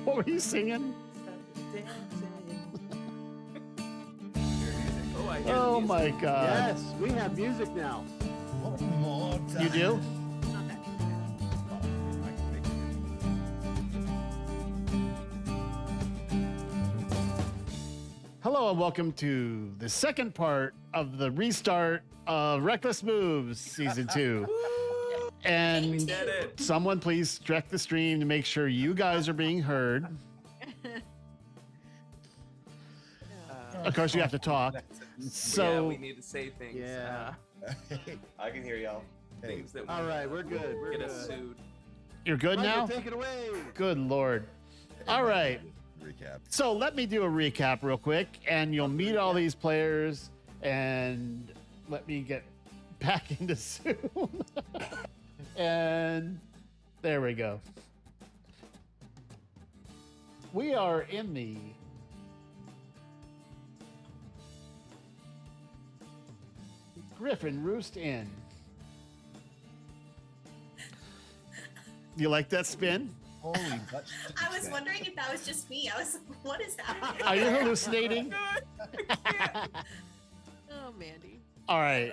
What were you singing? Oh my God. Yes, we have music now. One more time. You do? Not that. Hello and welcome to the second part of the restart of Reckless Moves Season 2. And Get it. someone please direct the stream to make sure you guys are being heard. Of course, you have to talk. Yeah, So, we need to say things. Yeah. I can hear y'all. Hey, Things that All right, we're good. We're get good. us sued. you're good now? Michael, take it away. Good Lord. All right. recap. So let me do a recap real quick, and you'll meet all these players, and let me get back into Zoom. And there we go. We are in the Griffin Roost Inn. You like that spin? Holy butts. I was wondering if that was just me. I was like, what is happening? Are you hallucinating? Oh, Mandy. All right.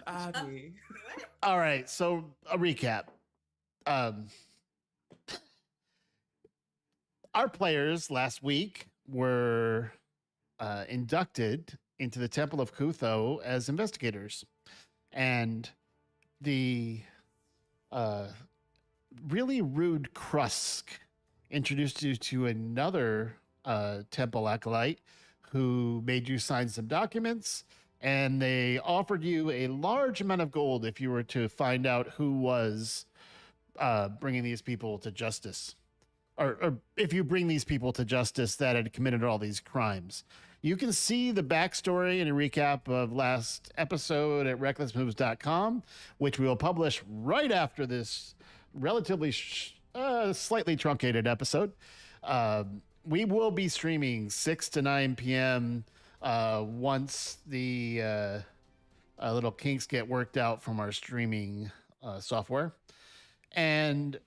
Abby. All right. So a recap. Our players last week were inducted into the Temple of Kutho as investigators, and the really rude Krusk introduced you to another temple acolyte who made you sign some documents, and they offered you a large amount of gold if you were to find out who was bringing these people to justice, or if you bring these people to justice that had committed all these crimes. You can see the backstory and a recap of last episode at recklessmoves.com, which we will publish right after this relatively slightly truncated episode. We will be streaming 6 to 9 p.m. Once the little kinks get worked out from our streaming software. And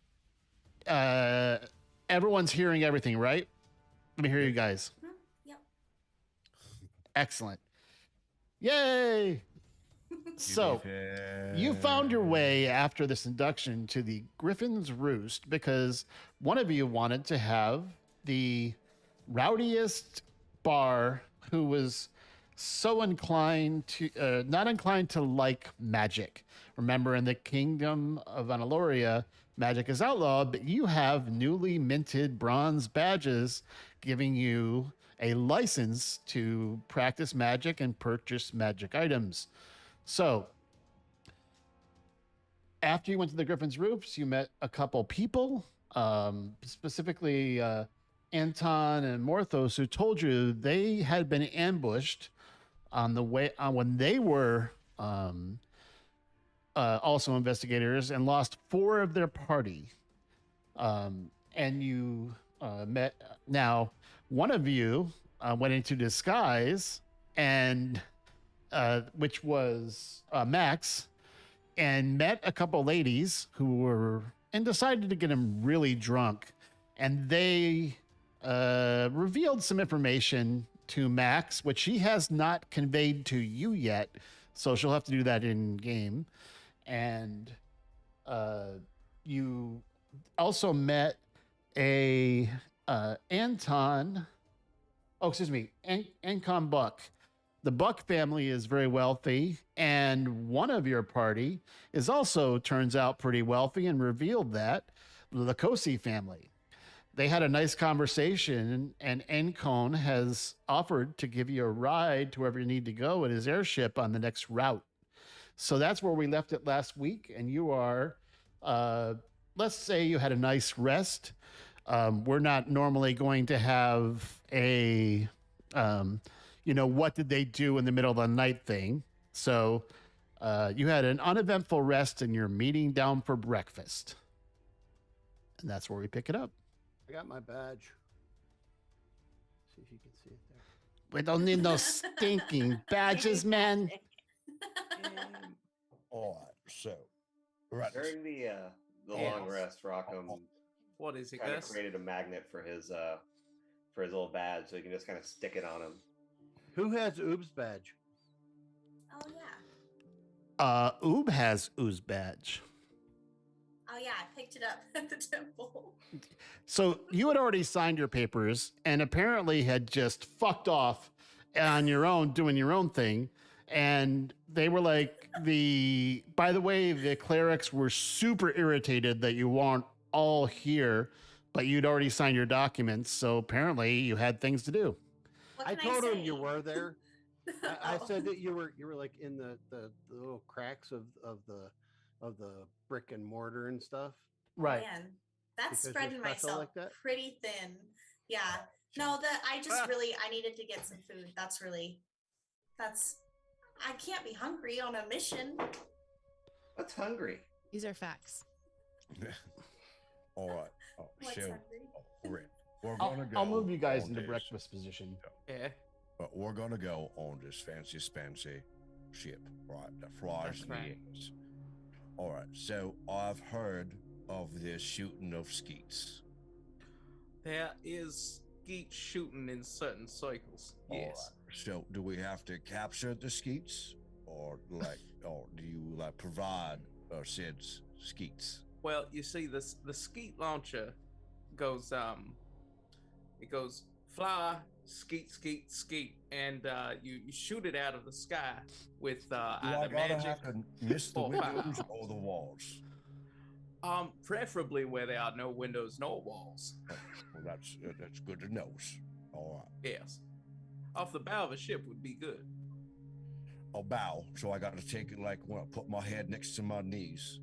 everyone's hearing everything, right? Let me hear you guys. Yep. Excellent. Yay! So, you found your way after this induction to the Griffin's Roost because one of you wanted to have the rowdiest bar who was so inclined to, not inclined to like magic. Remember, in the Kingdom of Analoria, magic is outlawed, but you have newly minted bronze badges giving you a license to practice magic and purchase magic items. So, after you went to the Griffin's Roofs, you met a couple people, specifically Anton and Morthos, who told you they had been ambushed on the way when they were also investigators and lost 4 of their party. And you met now. One of you went into disguise, and which was Max, and met a couple ladies who were and decided to get him really drunk, and they revealed some information to Max, which she has not conveyed to you yet, so she'll have to do that in game. And you also met a Anton. Oh, excuse me, Ancon Buck. The Buck family is very wealthy, and one of your party is also turns out pretty wealthy, and revealed that the Kosi family. They had a nice conversation, and Ancon has offered to give you a ride to wherever you need to go in his airship on the next route. So that's where we left it last week, and you are, let's say you had a nice rest. We're not normally going to have a, what did they do in the middle of the night thing. So you had an uneventful rest, and you're meeting down for breakfast. And that's where we pick it up. I got my badge. See if you can see it there. We don't need no stinking badges, man. All right, so right. During the long rest, Rockham What is it, Kind of Gus? created a magnet for his little badge, so you can just kind of stick it on him. Who has Oob's badge? Oh yeah. Oob has Ooze badge. Oh yeah, I picked it up at the temple. So you had already signed your papers and apparently had just fucked off on your own, doing your own thing. And they were like, by the way, the clerics were super irritated that you weren't all here, but you'd already signed your documents. So apparently you had things to do. What I can told him say? you were there. I Oh. said that you were like in the little cracks of the brick and mortar and stuff. Right. Man, that's Because you're spreading special myself like that? pretty thin. Yeah. No, I just really I needed to get some food. I can't be hungry on a mission. What's hungry? These are facts. All right. Oh, What's so hungry? we're gonna go. I'll move you guys on into this, breakfast position. Yeah. But we're gonna go on this fancy spancy ship, right? That flies in That's the right. airs. All right. So I've heard of this shooting of skeets. There is skeet shooting in certain cycles. All Yes. right. So do we have to capture the skeets, or or do you provide said skeets? Well, you see, the skeet launcher goes it goes fly, skeet, skeet, skeet, and you shoot it out of the sky with Do I either gotta magic. have to miss the or windows fire. or the walls? Preferably where there are no windows nor walls. Oh, well, that's good to know. All right. Yes. Off the bow of a ship would be good. A bow, so I got to take it when I put my head next to my knees.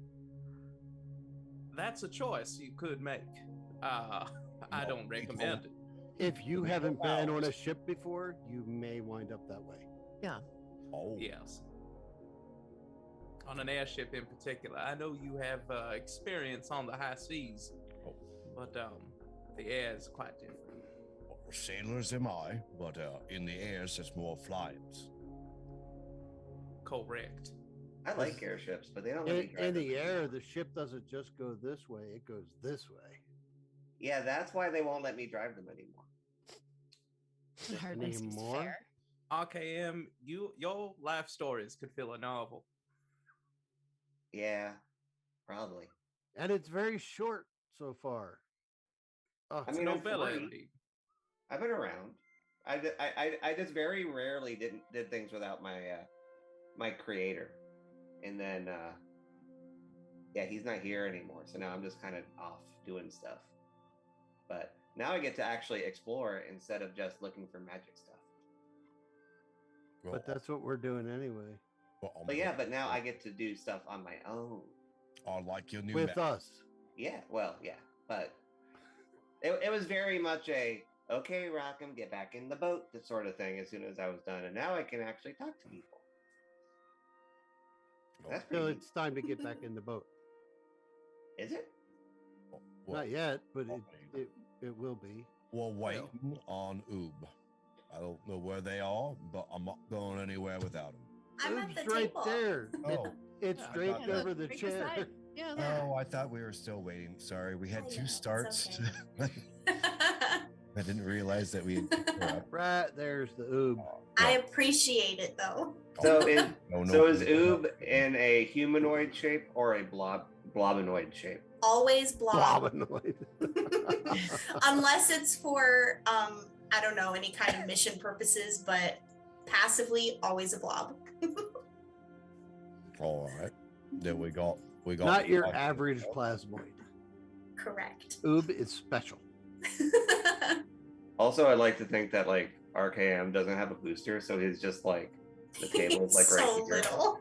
That's a choice you could make. I No, don't recommend it. If you haven't been on a ship before, you may wind up that way. Oh, Yes. On an airship in particular. I know you have experience on the high seas, Oh. but the air is quite different. well, sailors am I, but in the airs there's more flyings. Correct. I like airships, but they don't let me drive In them the air, anymore. the ship doesn't just go this way; it goes this way. Yeah, that's why they won't let me drive them anymore. The hardness is anymore? fair. RKM, your life stories could fill a novel. Yeah, probably. And it's very short so far. Oh, I mean, I'm Novella, 40. indeed. I've been around. I just very rarely did things without my my creator, and then yeah, he's not here anymore. So now I'm just kind of off doing stuff. But now I get to actually explore instead of just looking for magic stuff. Well, but that's what we're doing anyway. well, But yeah, but now I get to do stuff on my own. I like your new With map. us. Yeah, well, yeah, but it was very much a okay, Rockham, get back in the boat, that sort of thing. As soon as I was done, and now I can actually talk to people. That's So pretty. it's time to get back in the boat. Is it? Well, Not yet, but well, it will be. we're waiting on Oob. I don't know where they are, but I'm not going anywhere without them. I'm at It's the right table. there. Oh, It's Yeah, I draped got over the Right chair. beside. Yeah, look. Oh, I thought we were still waiting. Sorry, we had Oh, yeah, two it's starts. okay. I didn't realize that we had. Right there's the oob. I appreciate it though. So is No, so is no. Oob in a humanoid shape or a blobinoid shape? Always blob. Blobinoid. Unless it's for I don't know, any kind of mission purposes, but passively always a blob. All right. Then we got. Not your average plasmoid. Correct. Oob is special. Also, I'd like to think that like RKM doesn't have a booster, so he's just like the table is like right so here. little.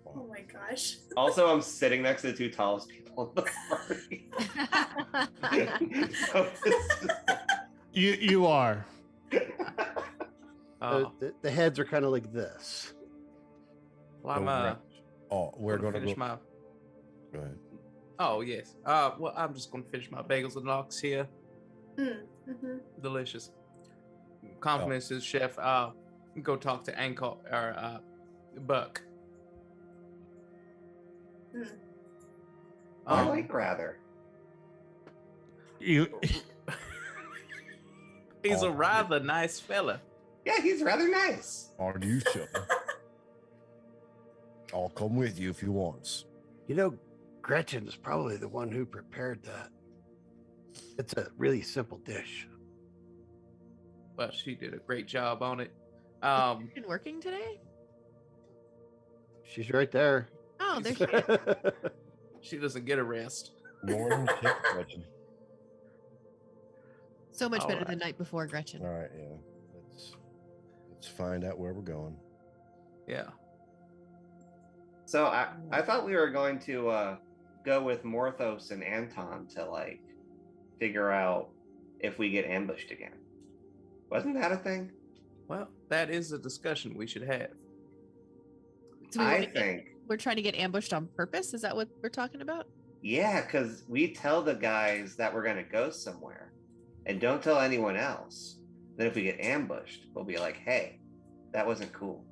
Oh my gosh. Also, I'm sitting next to the two tallest people in the party. So You are. Oh, The heads are kind of like this. well, I'm we're gonna gonna finish go. my. Go ahead. Oh yes. Well, I'm just gonna finish my bagels and lox here. Mm-hmm. Delicious. Compliments to the chef. Go talk to Ankle or Buck. I Um, like rather. You He's a Oh, rather nice fella. Yeah, he's rather nice. Are you sure? I'll come with you if you want. You know, Gretchen's probably the one who prepared that. It's a really simple dish. But she did a great job on it. Been working today? She's right there. Oh, there she is. She doesn't get a rest. Morning, Chef Gretchen. So much All better right. than night before, Gretchen. All right, yeah. Let's find out where we're going. Yeah. So I thought we were going to go with Morthos and Anton to like figure out if we get ambushed again. Wasn't that a thing? Well, that is a discussion we should have. So we I wanna get- think, we're trying to get ambushed on purpose. Is that what we're talking about? yeah, because we tell the guys that we're going to go somewhere and don't tell anyone else. Then if we get ambushed, we'll be like, hey, that wasn't cool.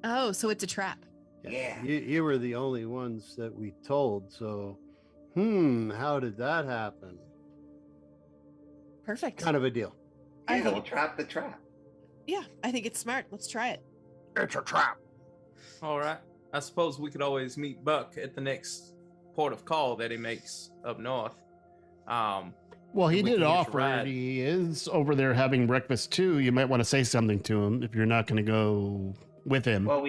Oh, so it's a trap. Yeah. You were the only ones that we told. So, how did that happen? Perfect. Kind of a deal. I Yeah, think- we'll trap the trap. Yeah, I think it's smart. Let's try it. It's a trap. All right. I suppose we could always meet Buck at the next port of call that he makes up north. well, he We did can hitch a offer. ride. He is over there having breakfast too. You might want to say something to him if you're not going to go with him. Well,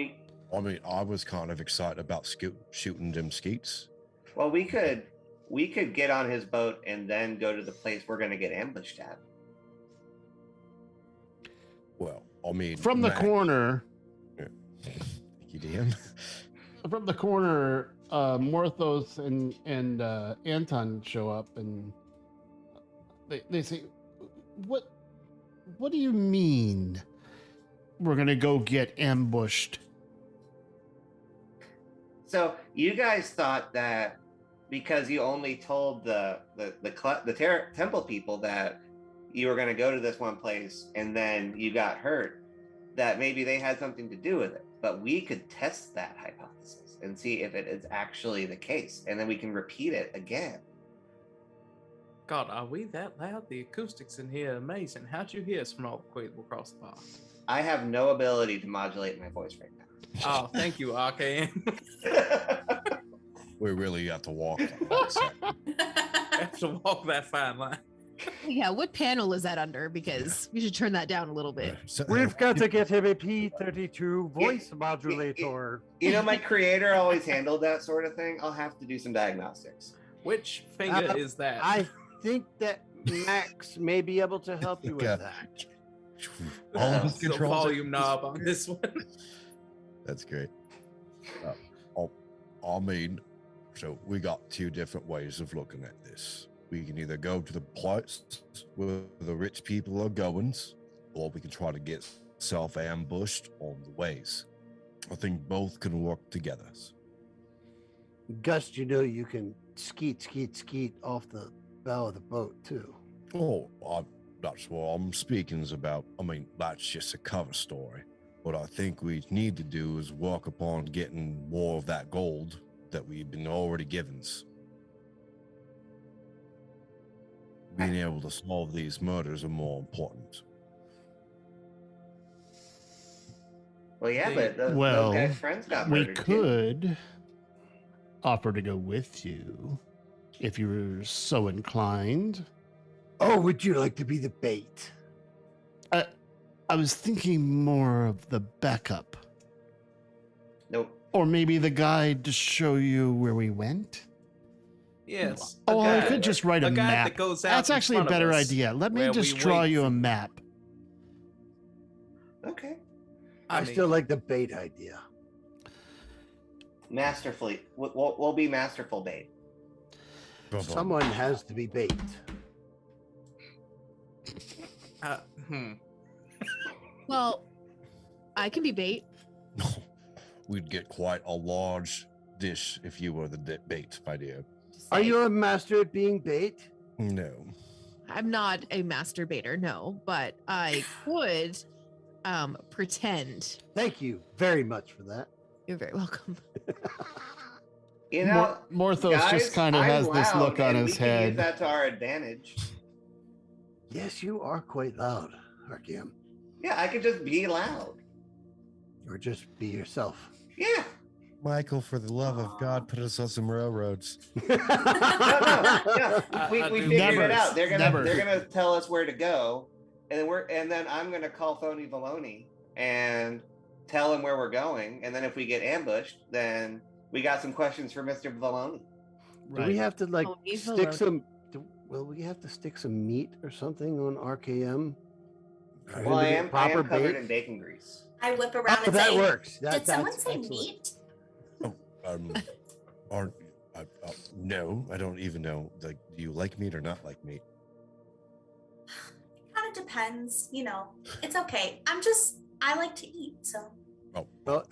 I was kind of excited about shooting them skeets. we could get on his boat and then go to the place we're going to get ambushed at. Well, I mean, From the Mac- corner, Thank you, DM. from the corner, Morthos and Anton show up, and they say, "What do you mean? We're gonna go get ambushed?" So you guys thought that because you only told the temple people that you were going to go to this one place and then you got hurt, that maybe they had something to do with it. But we could test that hypothesis and see if it is actually the case, and then we can repeat it again. God, are we that loud? The acoustics in here are amazing. How'd you hear us from all the way across the bar? I have no ability to modulate my voice right Oh, thank you, Arcane. now. We really have to walk. that second. I have to walk that fine line. Yeah, what panel is that under? Because we should turn that down a little bit. So- We've got to get him a P32 voice modulator. You know, my creator always handled that sort of thing. I'll have to do some diagnostics. Which finger Uh, is that? I think that Max may be able to help you with Yeah. that. All of his the controls are- volume knob on this one. That's great. I mean, so we got two different ways of looking at this. We can either go to the place where the rich people are going, or we can try to get self-ambushed on the ways. I think both can work together. Gus, you know you can skeet off the bow of the boat too. Oh, that's what I'm speaking about. I mean, that's just a cover story. What I think we need to do is work upon getting more of that gold that we've been already given. Being able to solve these murders are more important. Well, yeah, but those Well, guys' friends got We murdered too. could offer to go with you if you were so inclined. Oh, would you like to be the bait? I was thinking more of the backup, Nope. or maybe the guide to show you where we went. Yes. Oh, I guide- could just write a guide map. that goes out That's in actually a front of better us idea. Let me where just we draw wait you for- a map. Okay. I mean, still like the bait idea. Masterfully. We'll be masterful bait. Someone has to be bait. uh, hmm. Well, I can be bait. We'd get quite a large dish if you were the bait, my dear. Just Are saying. you a master at being bait? No. I'm not a masturbator, no, but I could pretend. Thank you very much for that. You're very welcome. You know, Morthos guys, just kind of I'm has this loud, look on and his we can use head. that to our advantage. Yes, you are quite loud, Archeum. Yeah, I could just be loud. Or just be yourself. Yeah. Michael, for the love of God, put us on some railroads. No. We I do figured never, it out. They're never. gonna tell us where to go, and then I'm gonna call Phony Valoni and tell him where we're going. And then if we get ambushed, then we got some questions for Mr. Valoni. Do we have to like Oh, he's stick allowed. some? Will we have to stick some meat or something on RKM? For him Well, to I get am proper covered bait? in bacon grease. I whip around Oh, and that say, works. "Did someone that's say excellent. meat?" Aren't no, I don't even know. Like, do you like meat or not like meat? Kind of depends, you know. It's okay. I like to eat, so. Oh, Well,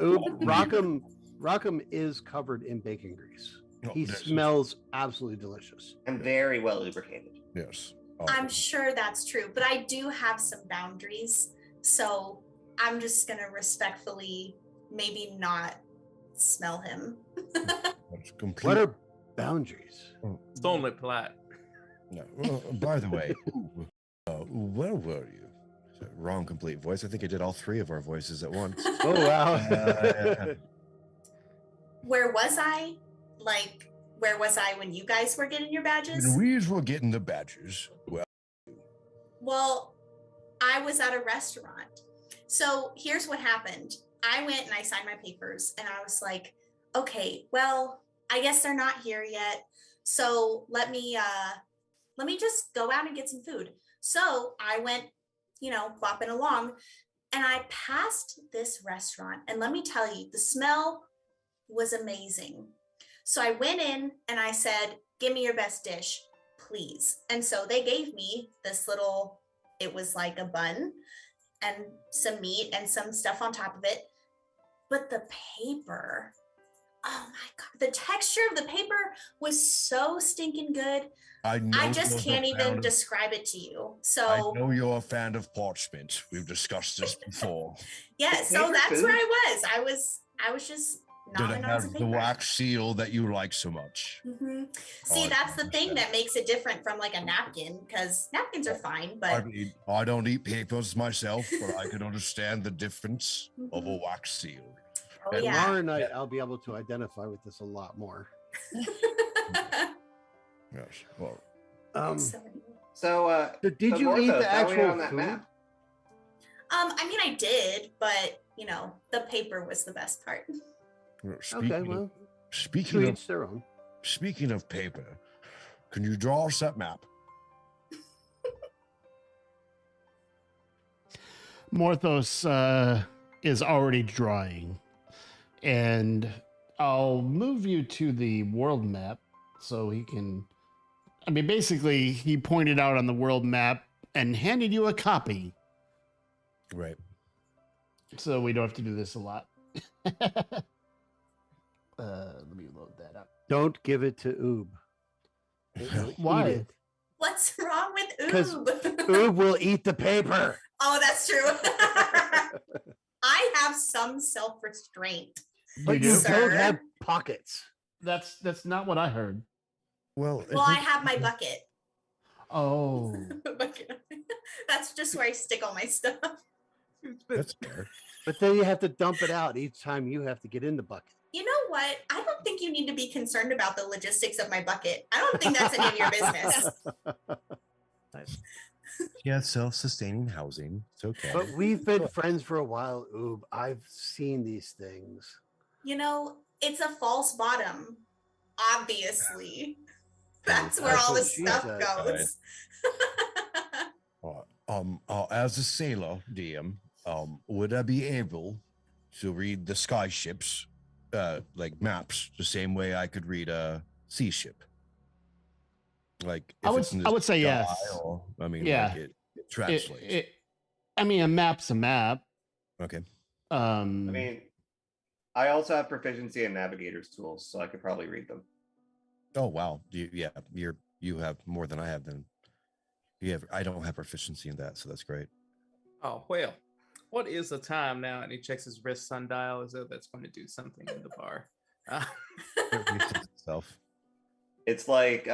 Rockham is covered in bacon grease. no, He this is- smells absolutely delicious. I'm very well lubricated. Yes. I'm sure that's true, but I do have some boundaries. So I'm just going to respectfully maybe not smell him. That's complete. What are boundaries? It's only polite. No. By the way, where were you? Wrong complete voice. I think I did all three of our voices at once. Oh wow! Where was I? Like, where was I when you guys were getting your badges? When we were getting the badges, Well, I was at a restaurant. So here's what happened. I went and I signed my papers and I was like, okay, well, I guess they're not here yet. So let me just go out and get some food. So I went, bopping along and I passed this restaurant. And let me tell you, the smell was amazing. So I went in and I said, give me your best dish, please. And so they gave me this little, it was like a bun and some meat and some stuff on top of it. But the paper, oh my God, the texture of the paper was so stinking good. I just can't even describe it to you. So I know you're a fan of parchment. We've discussed this before. yeah, so Paper that's food? where I was. I was just Did nomming it on some have the paper. wax seal that you like so much? Mhm. See, I that's the thing understand. that makes it different from like a napkin, because napkins are fine, I but mean, I don't eat papers myself, but I can understand the difference of a Mhm. wax seal. oh And yeah. tomorrow night, I'll be able to identify with this a lot more. Yes. Well, So, So, So did so you eat Morthos, the how are we actual on that food? map? I mean, I did, but the paper was the best part. Okay, well, to speaking of each their own. speaking of paper, can you draw us that map? Morthos is already drawing, and I'll move you to the world map so he can. I mean, basically, he pointed out on the world map and handed you a copy, Right. so we don't have to do this a lot. Let me load that up. Don't give it to Oob. It will eat Why? it. What's wrong with 'Cause Oob? Oob will eat the paper. Oh, that's true. I have some self-restraint. But do? you Sir? don't have pockets. That's not what I heard. Well, Well, I have my bucket. Oh, That's just where I stick all my stuff. that's fair. But then you have to dump it out each time you have to get in the bucket. You know what? I don't think you need to be concerned about the logistics of my bucket. I don't think that's any of your business. Yeah, self-sustaining housing. It's okay. But we've been friends for a while, Oob. I've seen these things. It's a false bottom, obviously. That's where That's all the what she stuff said. goes. As a sailor, DM, would I be able to read the sky ships, like maps, the same way I could read a sea ship? Like, I if would- it's in the I would say sky, yes. Or, I mean, Yeah. like it translates. I mean, a map's a map. Okay. I mean, I also have proficiency in navigator's tools, so I could probably read them. Oh wow. You have more than I have. Then I don't have proficiency in that, so that's great. Oh, well, what is the time now? And he checks his wrist sundial as though that's going to do something in the bar. Uh, It resets itself. It's like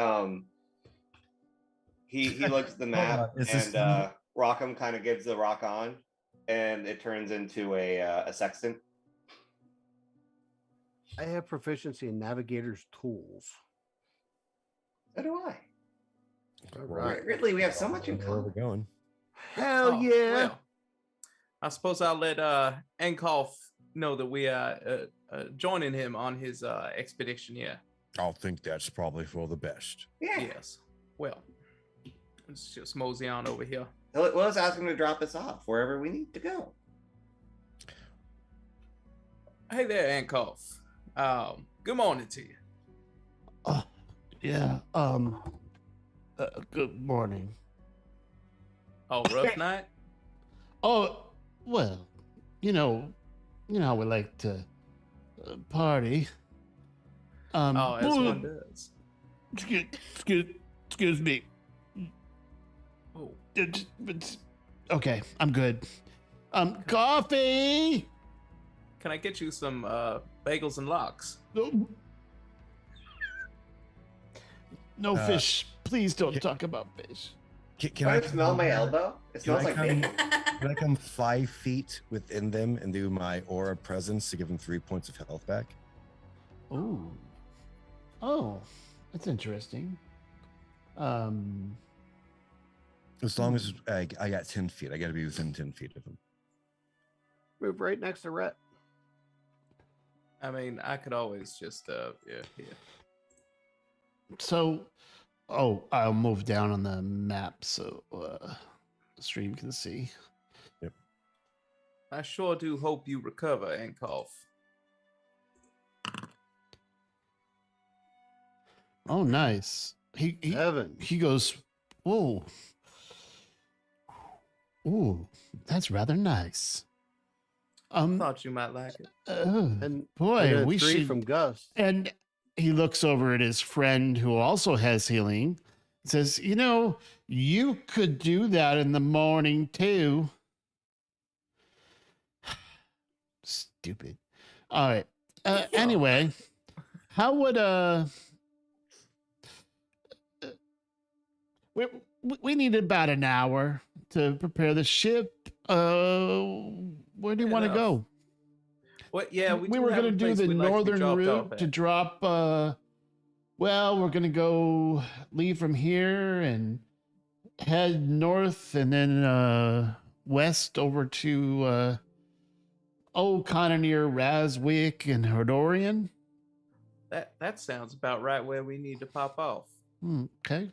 he looks at the map on, is this and thing- Rockham kind of gives the rock on, and it turns into a sextant. I have proficiency in navigator's tools. So do I. All Well, right. Ridley, we have so much in Where are we common. going? Hell oh, yeah. Well, I suppose I'll let Ankov know that we are joining him on his expedition. Yeah. I think that's probably for the best. Yeah. Yes. Well, let's just mosey on over here. Well, let's ask him to drop us off wherever we need to go. Hey there, Ankov. Good morning to you. Yeah. Good morning. Oh, rough night. Oh, well, you know how we like to party. Oh, as one does. Excuse me. Oh, Okay, I'm good. Coffee. can I get you some bagels and lox? No Uh, fish. Please don't talk about fish. Can Can I smell my elbow? It Can I smells like come- bacon. Can I come 5 feet within them and do my aura presence to give them 3 points of health back? Ooh. Oh, that's interesting. As long as I got 10 feet, I got to be within 10 feet of them. Move right next to Rhett. I mean, I could always just yeah. So, I'll move down on the map so the stream can see. I sure do hope you recover, Ankov. Oh, nice. He Evan. he goes, whoa. Ooh, that's rather nice. Thought you might like it. And Boy, I got a we 3 should. from Gus. And he looks over at his friend who also has healing. Says, you could do that in the morning too. Stupid. All right. Anyway, how would we need about an hour to prepare the ship. Where do you want to Enough. go? What? Yeah, we were going to do the northern route to drop. Well, we're going to go leave from here and head north and then west over to kind of near Raswick and Hordorian. That sounds about right where we need to pop off. Okay.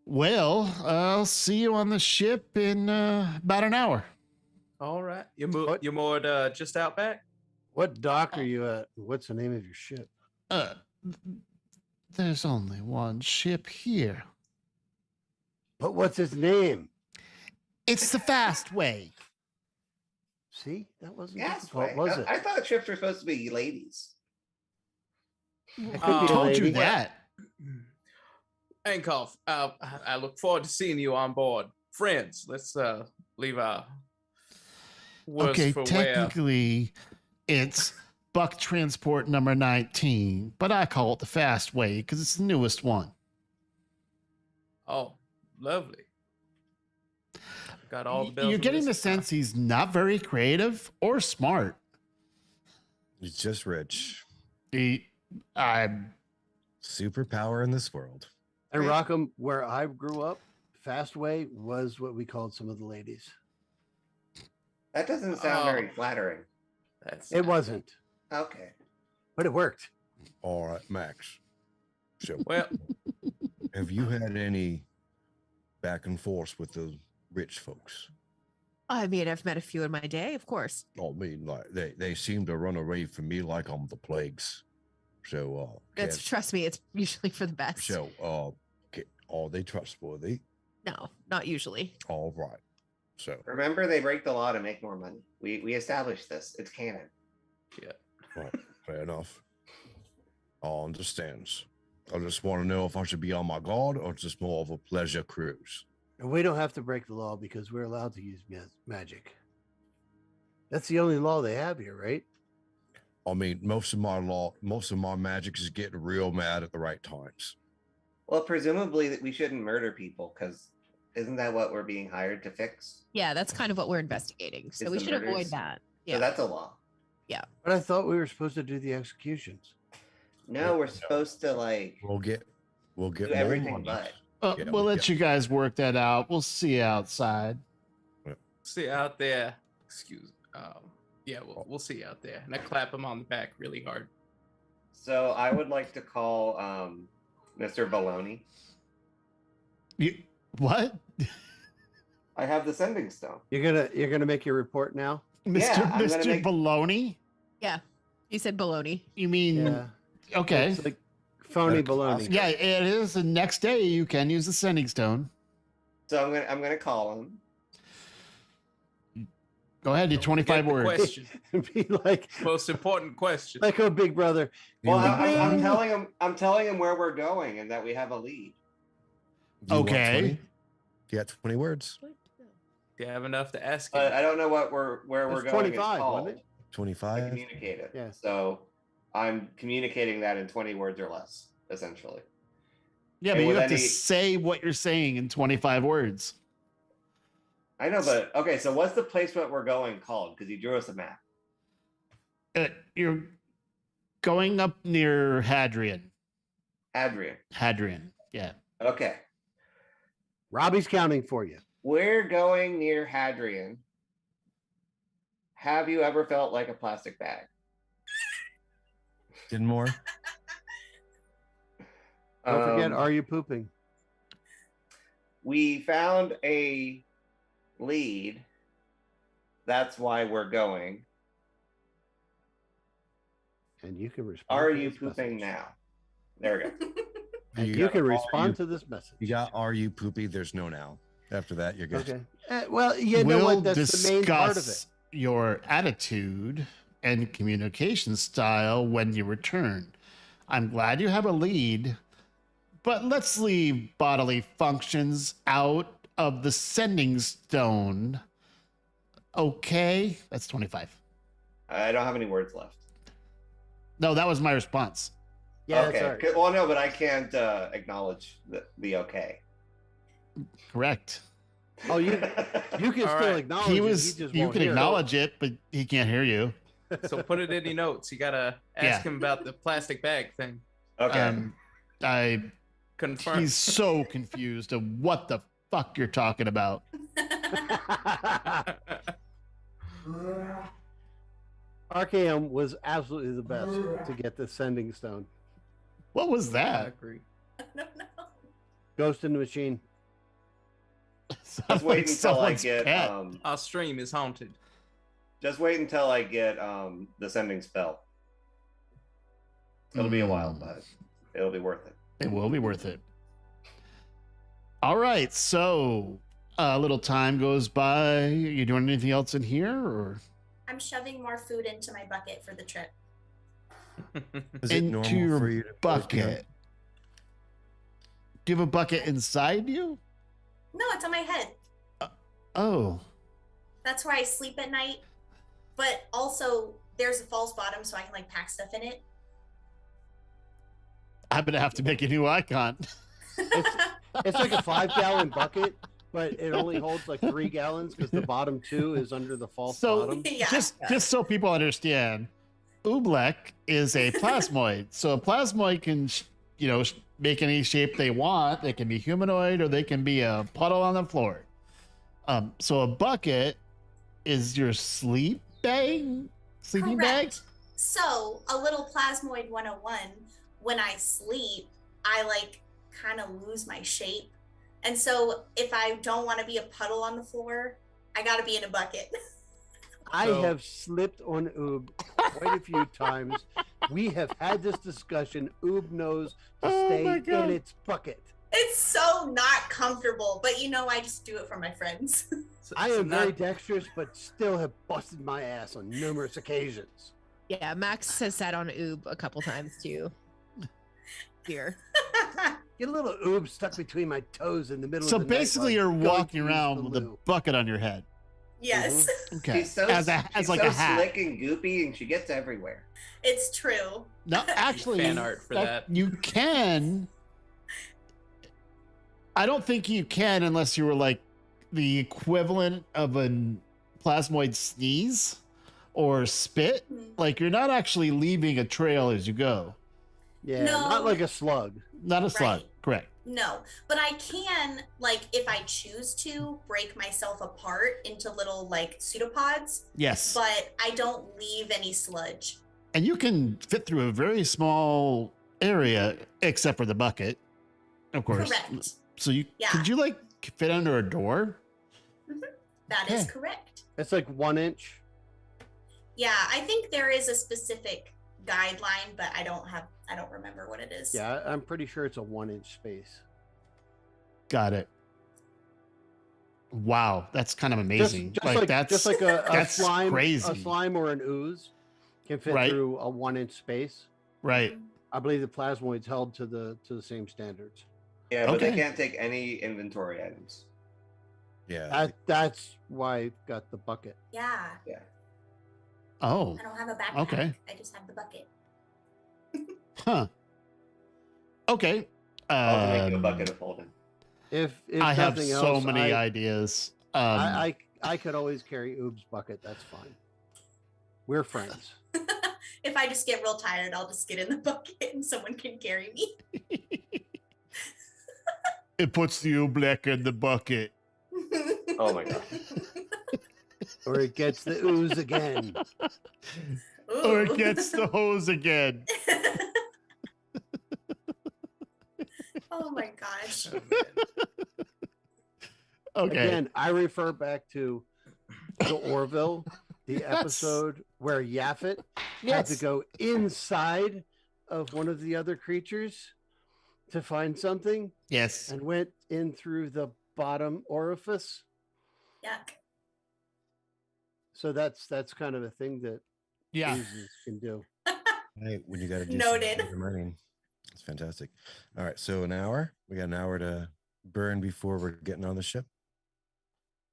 Well, I'll see you on the ship in about an hour. All right. What? You're moored just out back? What dock are you at? What's the name of your ship? There's only one ship here. But what's its name? It's the fast way. See, that wasn't Yes, difficult, was it? I thought ships were supposed to be ladies. It I could be a told you lady. that. Ankov, I look forward to seeing you on board. Friends, let's leave our words Okay, for where. technically, it's Buck Transport number 19, but I call it the fast way because it's the newest one. Oh, lovely. Got all the bells You're and getting the whistles. sense he's not very creative or smart. He's just rich. I'm Superpower in this world. And Rockham, where I grew up, Fastway was what we called some of the ladies. That doesn't sound very Oh. flattering. That's It wasn't, Okay. but it worked. All right, Max. So, well. have you had any back and forth with the rich folks? I mean, I've met a few in my day, of course. I mean, like they seem to run away from me like I'm the plagues. So, Trust me, it's usually for the best. are they trustworthy? No, not usually. All right. So, Remember, they break the law to make more money. We established this. It's canon. Yeah. right, fair enough. I understand. I just want to know if I should be on my guard or just more of a pleasure cruise. And we don't have to break the law because we're allowed to use magic. That's the only law they have here, right? I mean, most of my magic is getting real mad at the right times. Well, presumably that we shouldn't murder people because isn't that what we're being hired to fix? Yeah, that's kind of what we're investigating. So Is we the should avoid murders- that. So Yeah. that's a law. But I thought we were supposed to do the executions. No, we're supposed to like We'll get do more everything money. but. Yeah, We'll let yeah. you guys work that out. We'll see you outside. See you out there. Yeah, we'll see you out there. And I clap him on the back really hard. So I would like to call Mr. Baloney. You what? I have the sending stone. You're gonna make your report now? Mr. Yeah, I'm gonna Mr. make- Baloney? Yeah. You said baloney. You mean Yeah. okay. It's like phony That's baloney. Yeah, it is. The next day you can use the sending stone. So I'm gonna call him. Go ahead, do 25 Get the words. question. Be like, Most important question. like, oh, big brother. Well, You I'm want- telling him where we're going and that we have a lead. do you want Okay. 20? You got 20 words? Do you have enough to ask him? But I don't know where we're It's going. 25, it's called wasn't it? to 25? communicate it. Yeah. So I'm communicating that in 20 words or less, essentially. Yeah, And but you with have to any- say what you're saying in 25 words. I know, but okay. So what's the place where we're going called? Because you drew us a map. You're going up near Hadrian. Adrian. Hadrian. Yeah. Okay. Robbie's counting for you. We're going near Hadrian. Have you ever felt like a plastic bag? Didn't more? Don't forget, Um, are you pooping? We found a lead. That's why we're going. And you can respond. Are to you this pooping message. now? There we go. And You you got can are respond you- to this message. You got are you poopy? There's no now. After that, you're good. Okay. Well, you know we'll what? That's the main part of it. discuss your attitude and communication style when you return. I'm glad you have a lead, but let's leave bodily functions out of the sending stone. Okay? That's 25. I don't have any words left. No, that was my response. Yeah, okay. that's all right. Well, no, but I can't acknowledge the okay. Correct. Oh, you can All still right. acknowledge He it. was, just you won't can hear it. acknowledge it, but he can't hear you. So put it in your notes. You gotta ask Yeah. him about the plastic bag thing. Okay. Confirm. He's so confused of what the fuck you're talking about. RKM was absolutely the best to get the sending stone. What was I that? agree. I don't know. Ghost in the Machine. Just Sounds wait like until I someone's get pet. Our stream is haunted. just wait until I get the sending spell. It'll be a while, Mm. but it'll be worth it. It will be worth it. All right, so a little time goes by. You doing anything else in here, or I'm shoving more food into my bucket for the trip. Is it into normal your for you to bucket? Do you have a bucket inside you? No, it's on my head. Oh, That's where I sleep at night. But also, there's a false bottom, so I can like pack stuff in it. I'm gonna have to make a new icon. It's like a 5-gallon bucket, but it only holds like 3 gallons because the bottom 2 is under the false So bottom. Yeah. just so people understand, Oobleck is a plasmoid. So a plasmoid can, make any shape they want. They can be humanoid or they can be a puddle on the floor. So a bucket is your sleeping bag. Correct. So, a little Plasmoid 101, when I sleep, I like kind of lose my shape. And so, if I don't want to be a puddle on the floor, I got to be in a bucket. I So- have slipped on Oob quite a few times. We have had this discussion. Oob knows to Oh stay my God. in its bucket. It's so not comfortable, but I just do it for my friends. So- I so am very not- dexterous, but still have busted my ass on numerous occasions. Yeah, Max has sat on Oob a couple times too. Here. Get a little Oob stuck between my toes in the middle So of the night basically, while you're going walking to use around the with a loo. bucket on your head. Yes, Okay. She's so as she's like so a hat. slick and goopy, and she gets everywhere. it's true. No, actually, Fan art for that. you can. I don't think you can unless you were like the equivalent of a plasmoid sneeze or spit. Mhm. Like you're not actually leaving a trail as you go. Yeah, No. not like a slug. Not a slug. Right. Correct. No, but I can, like, if I choose to, break myself apart into little, like, pseudopods, Yes. but I don't leave any sludge. And you can fit through a very small area, except for the bucket, of course. Correct. So you Yeah. could you like fit under a door? That is Okay. correct. It's like 1 inch. Yeah, I think there is a specific guideline, but I don't remember what it is. Yeah, I'm pretty sure it's a 1 inch space. Got it. Wow, that's kind of amazing. Just like that's just like a that's slime, crazy. a slime or an ooze can fit Right. through a 1 inch space. right. I believe the plasmoids held to the same standards. Yeah, but Okay. they can't take any inventory items. Yeah. That's why I got the bucket. Yeah, Yeah. Oh, I don't have a backpack. Okay. I just have the bucket. huh. Okay. I'll make you a bucket of folding. If I have nothing so else, many I, ideas. I could always carry Oob's bucket. That's fine. We're friends. If I just get real tired, I'll just get in the bucket and someone can carry me. It puts the black in the bucket. Oh my god. Or it gets the ooze again. Or it Ooh. gets the hose again. Oh my gosh. Oh, man. Okay. Again, I refer back to the Orville, the Yes. episode where Yaphet had to go inside of one of the other creatures to find something Yes. and went in through the bottom orifice. Yuck. So that's kind of a thing that Yeah. oozes can do. Right, when you got to do Noted. something with the marine. It's fantastic. All right, so an hour. We got an hour to burn before we're getting on the ship.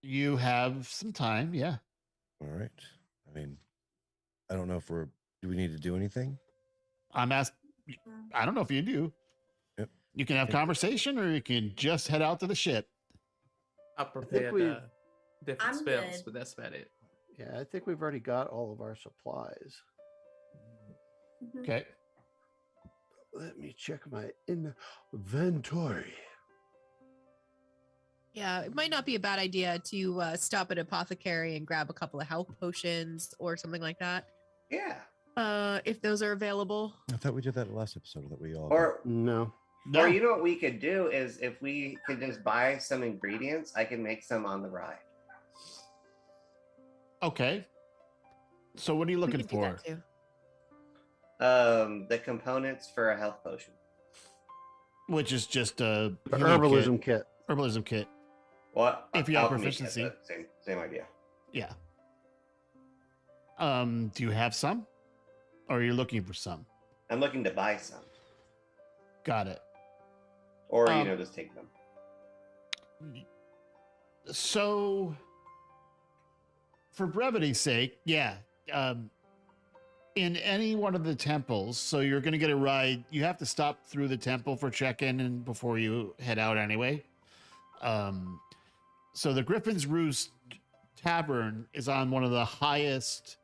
You have some time. Yeah. All right. I mean, I don't know if do we need to do anything? I'm asked. I don't know if you do. Yep. You can have Okay. conversation, or you can just head out to the ship. I prepared we- different I'm spells, good. but that's about it. Yeah, I think we've already got all of our supplies. Mhm. Okay. Let me check my inventory. Yeah, it might not be a bad idea to stop at Apothecary and grab a couple of health potions or something like that. Yeah. If those are available. I thought we did that last episode that we all. Or No. No. or you know what we could do is if we could just buy some ingredients, I can make some on the ride. Okay. So what are you We looking could do for? that too. The components for a health potion. Which is just a The healing herbalism kit. herbalism kit. What? If you have alchemy kit, proficiency. but same idea. Yeah. Do you have some? Or are you looking for some? I'm looking to buy some, Got it. or Um, just take them. So, for brevity's sake, yeah. In any one of the temples, so you're going to get a ride. You have to stop through the temple for check-in and before you head out anyway. So the Griffin's Roost Tavern is on one of the highest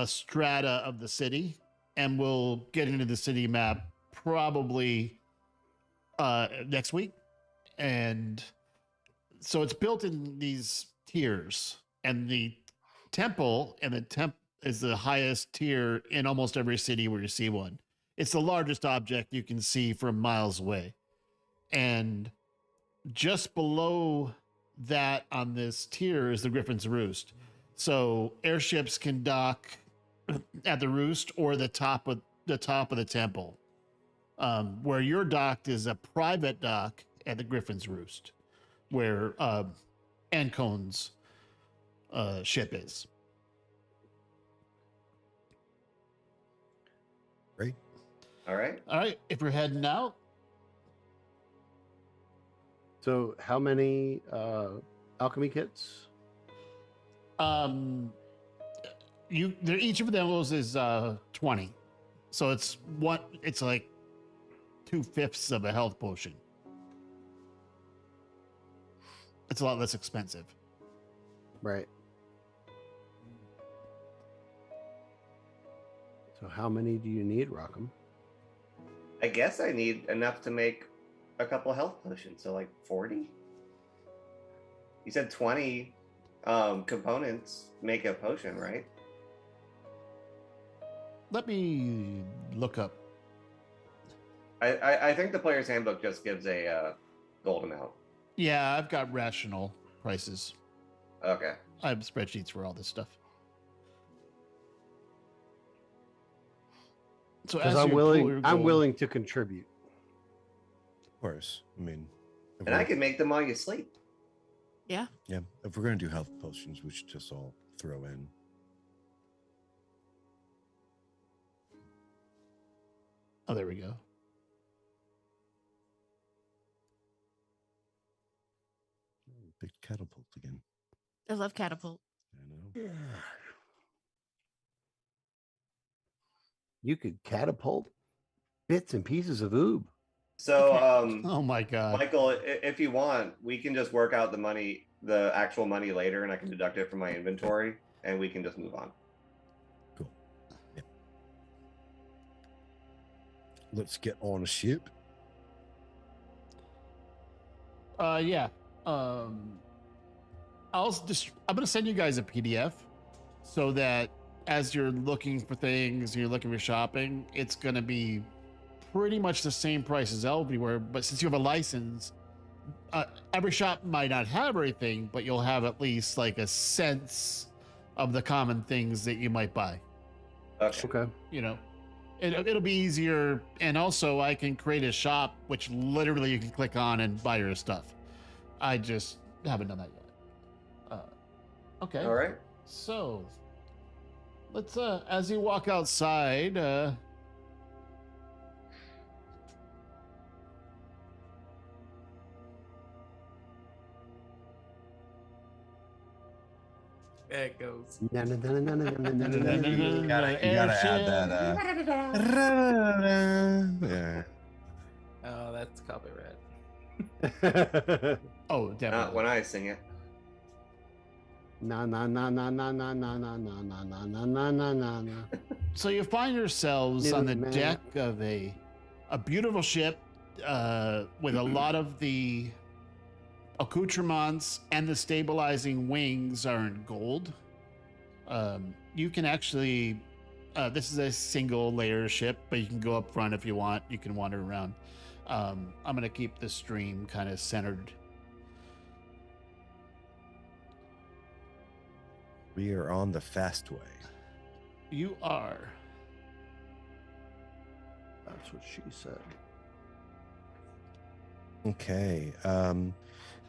strata of the city, and we'll get into the city map probably next week. And so it's built in these tiers, and the temple is the highest tier in almost every city where you see one. It's the largest object you can see from miles away. And just below that on this tier is the Griffin's Roost. So airships can dock at the roost or the top of the temple. Where you're docked is a private dock at the Griffin's Roost, where Ancon's ship is. Great. All right. All right, if you're heading out, So how many alchemy kits? Each of those is 20. So it's like 2/5 of a health potion. It's a lot less expensive. Right. So how many do you need, Rockham? I guess I need enough to make a couple health potions. So like 40. You said 20 components make a potion, right? Let me look up. I think the player's handbook just gives a gold amount. Yeah, I've got rational prices. Okay. I have spreadsheets for all this stuff. So Because as I'm you pull willing. your I'm gold- willing to contribute. Of course. I mean, if And I we're- can make them while you sleep. Yeah. yeah, if we're gonna do health potions, we should just all throw in. Oh, there we go. Big catapult again. I love catapult. I know. You could catapult bits and pieces of oob. So, Oh my god. Michael, if you want, we can just work out the actual money later, and I can deduct it from my inventory, and we can just move on. Cool. Yeah. Let's get on a ship. Yeah. I'm gonna send you guys a PDF so that as you're looking for things, you're looking for shopping, it's gonna be pretty much the same price as everywhere. But since you have a license, every shop might not have everything, but you'll have at least like a sense of the common things that you might buy. Okay. Okay. You know, it'll be easier, and also I can create a shop which literally you can click on and buy your stuff. I just haven't done that yet. Okay. All right. So let's as you walk outside, There it goes. Na, na, na, na, na, na, na, na, na, na. You gotta add that. Yeah. Oh, that's copyright. oh, Not definitely. when I sing it. Na na na na na na na na na na na na na na na na. So you find yourselves on the Little man. deck of a beautiful ship with a lot of the accoutrements and the stabilizing wings are in gold. You can actually, this is a single layer ship, but you can go up front if you want. You can wander around. I'm going to keep the stream kind of centered. We are on the fast way. You are. That's what she said. Okay.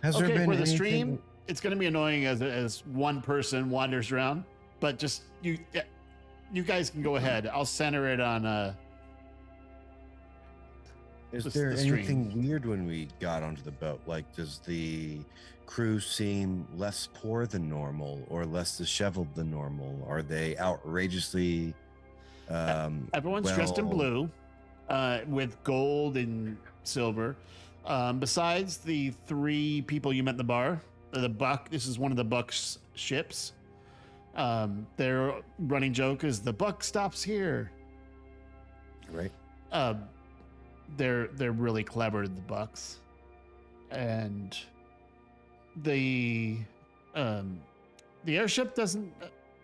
Has there Okay, been for the anything... stream, it's going to be annoying as one person wanders around, but just you guys can go ahead. I'll center it on Is the there stream. anything weird when we got onto the boat? Like, does the crew seem less poor than normal or less disheveled than normal? Are they outrageously everyone's dressed in well- blue with gold and silver. Besides the three people you met in the bar, the Buck, this is one of the Buck's ships. Their running joke is the Buck stops here. right? They're really clever, the Bucks, and the airship doesn't.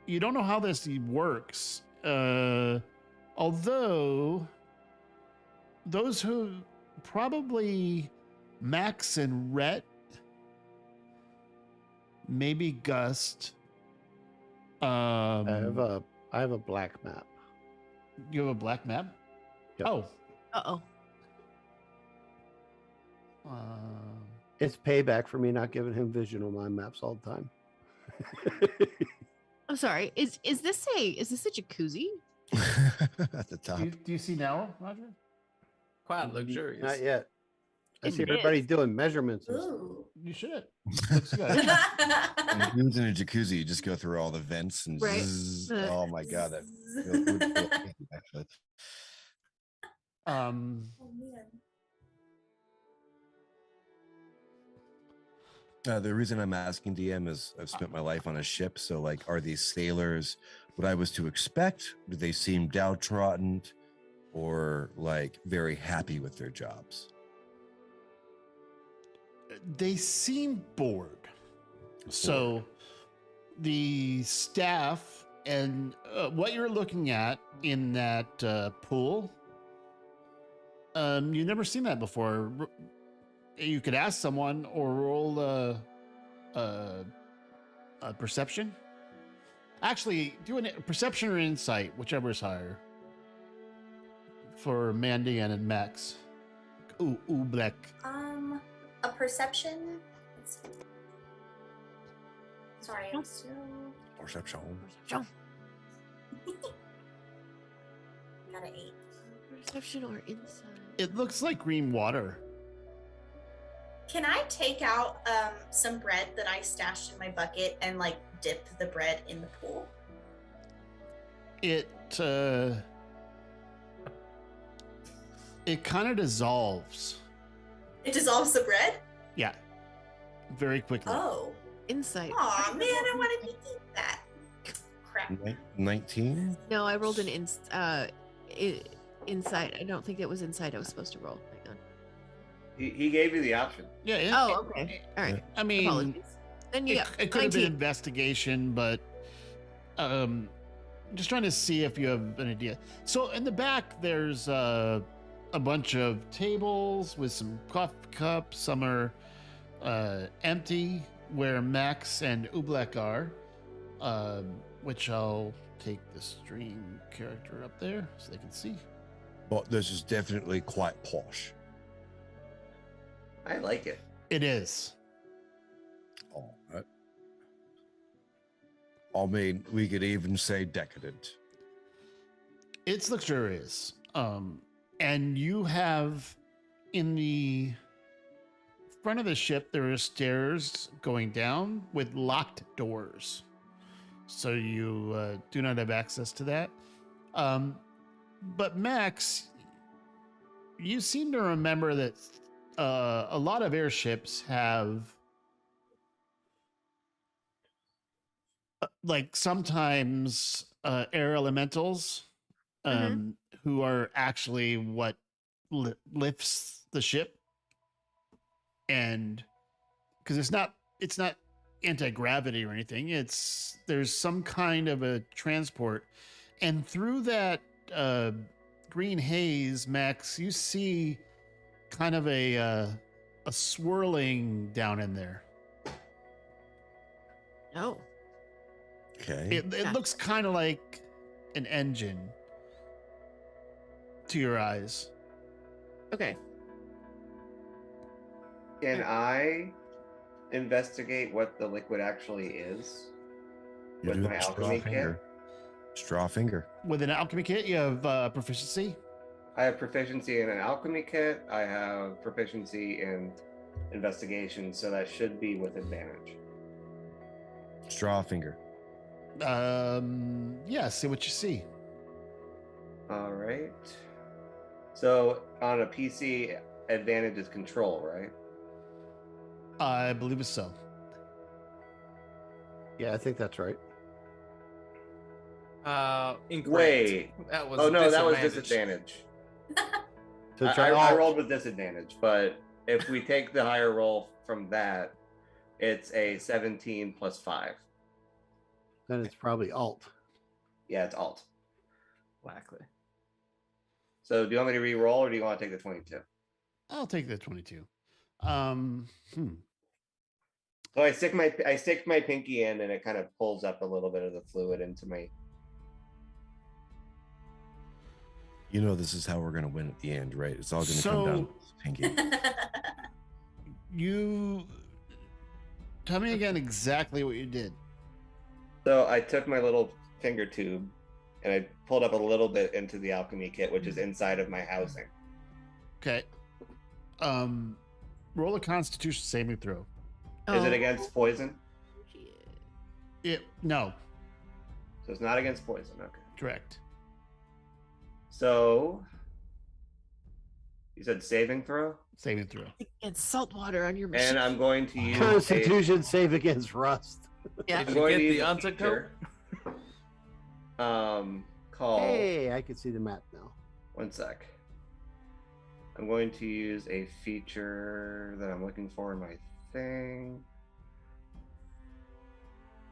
You don't know how this works. Although those who probably Max and Rhett, maybe Gust. I have a black map. You have a black map? Yep. Oh. Uh-oh. It's payback for me not giving him vision on my maps all the time. I'm sorry. Is this a jacuzzi? At the top. Do you see now, Roger? Quite luxurious. Not yet. I It see everybody is. doing measurements. And stuff. Ooh. You should. Looks good. When you're in a jacuzzi, you just go through all the vents and Right. zzz. Uh, Oh my god, that it would feel amazing, actually. Um, Oh, man. The reason I'm asking DM is I've spent my life on a ship, so like, are these sailors what I was to expect? Do they seem downtrodden, or like very happy with their jobs? they seem bored. So the staff and what you're looking at in that pool, you've never seen that before. You could ask someone or roll a perception. Actually, do a perception or insight, whichever is higher. For Mandy and Max. Ooh, black. A perception. Let's see. Sorry, I'm still. Perception. Got an 8. Perception or insight? It looks like green water. Can I take out some bread that I stashed in my bucket and like dip the bread in the pool? It kind of dissolves. It dissolves the bread? Yeah. Very quickly. Oh. Insight. Aw, man, I wanted to eat that. Crap. 19? No, I rolled an insight. I don't think it was insight I was supposed to roll. Hang on. He gave you the option. Yeah. Oh, okay. All right. I mean, Apologies. Then you it, got it could have been 19. investigation, but just trying to see if you have an idea. So in the back, there's a bunch of tables with some coffee cups. Some are empty, where Max and Ublek are, which I'll take the stream character up there so they can see. But this is definitely quite posh. I like it. It is. All right. I mean, we could even say decadent. It's luxurious. And you have in the front of the ship, there are stairs going down with locked doors. So you do not have access to that. But Max, you seem to remember that a lot of airships have like sometimes air elementals who are actually what lifts the ship, and because it's not anti-gravity or anything, there's some kind of a transport, and through that green haze, Max, you see kind of a swirling down in there. Oh. Okay. It looks kind of like an engine to your eyes. Okay. Can I investigate what the liquid actually is You with do my have straw alchemy kit? finger. Straw finger. With an alchemy kit, you have proficiency. I have proficiency in an alchemy kit. I have proficiency in investigation, so that should be with advantage. Straw finger. Yeah, see what you see. All right. So on a PC, advantage is control, right? I believe it's so. Yeah, I think that's right. Incorrect. Wait. That was Oh no, that was disadvantage. disadvantage. So I, try I all- rolled with disadvantage, but if we take the higher roll from that, it's a 17 plus 5. then it's probably alt. Yeah, it's alt. Likely. So do you want me to re-roll or do you want to take the 22? I'll take the 22. So I stick my pinky in and it kind of pulls up a little bit of the fluid into my. You know this is how we're gonna win at the end, right? It's all gonna come down to this pinky. You tell me again exactly what you did. So I took my little finger tube and I pulled up a little bit into the alchemy kit, which is inside of my housing. Okay. roll a Constitution saving throw. Is it Oh, against poison? No, So it's not against poison. Okay. correct. So you said saving throw, Saving throw. And salt water on your machine. and I'm going to use Constitution save against rust. Yeah. Did I'm you going get to the use a undercoat? feature, called. Hey, I can see the map now. One sec. I'm going to use a feature that I'm looking for in my thing.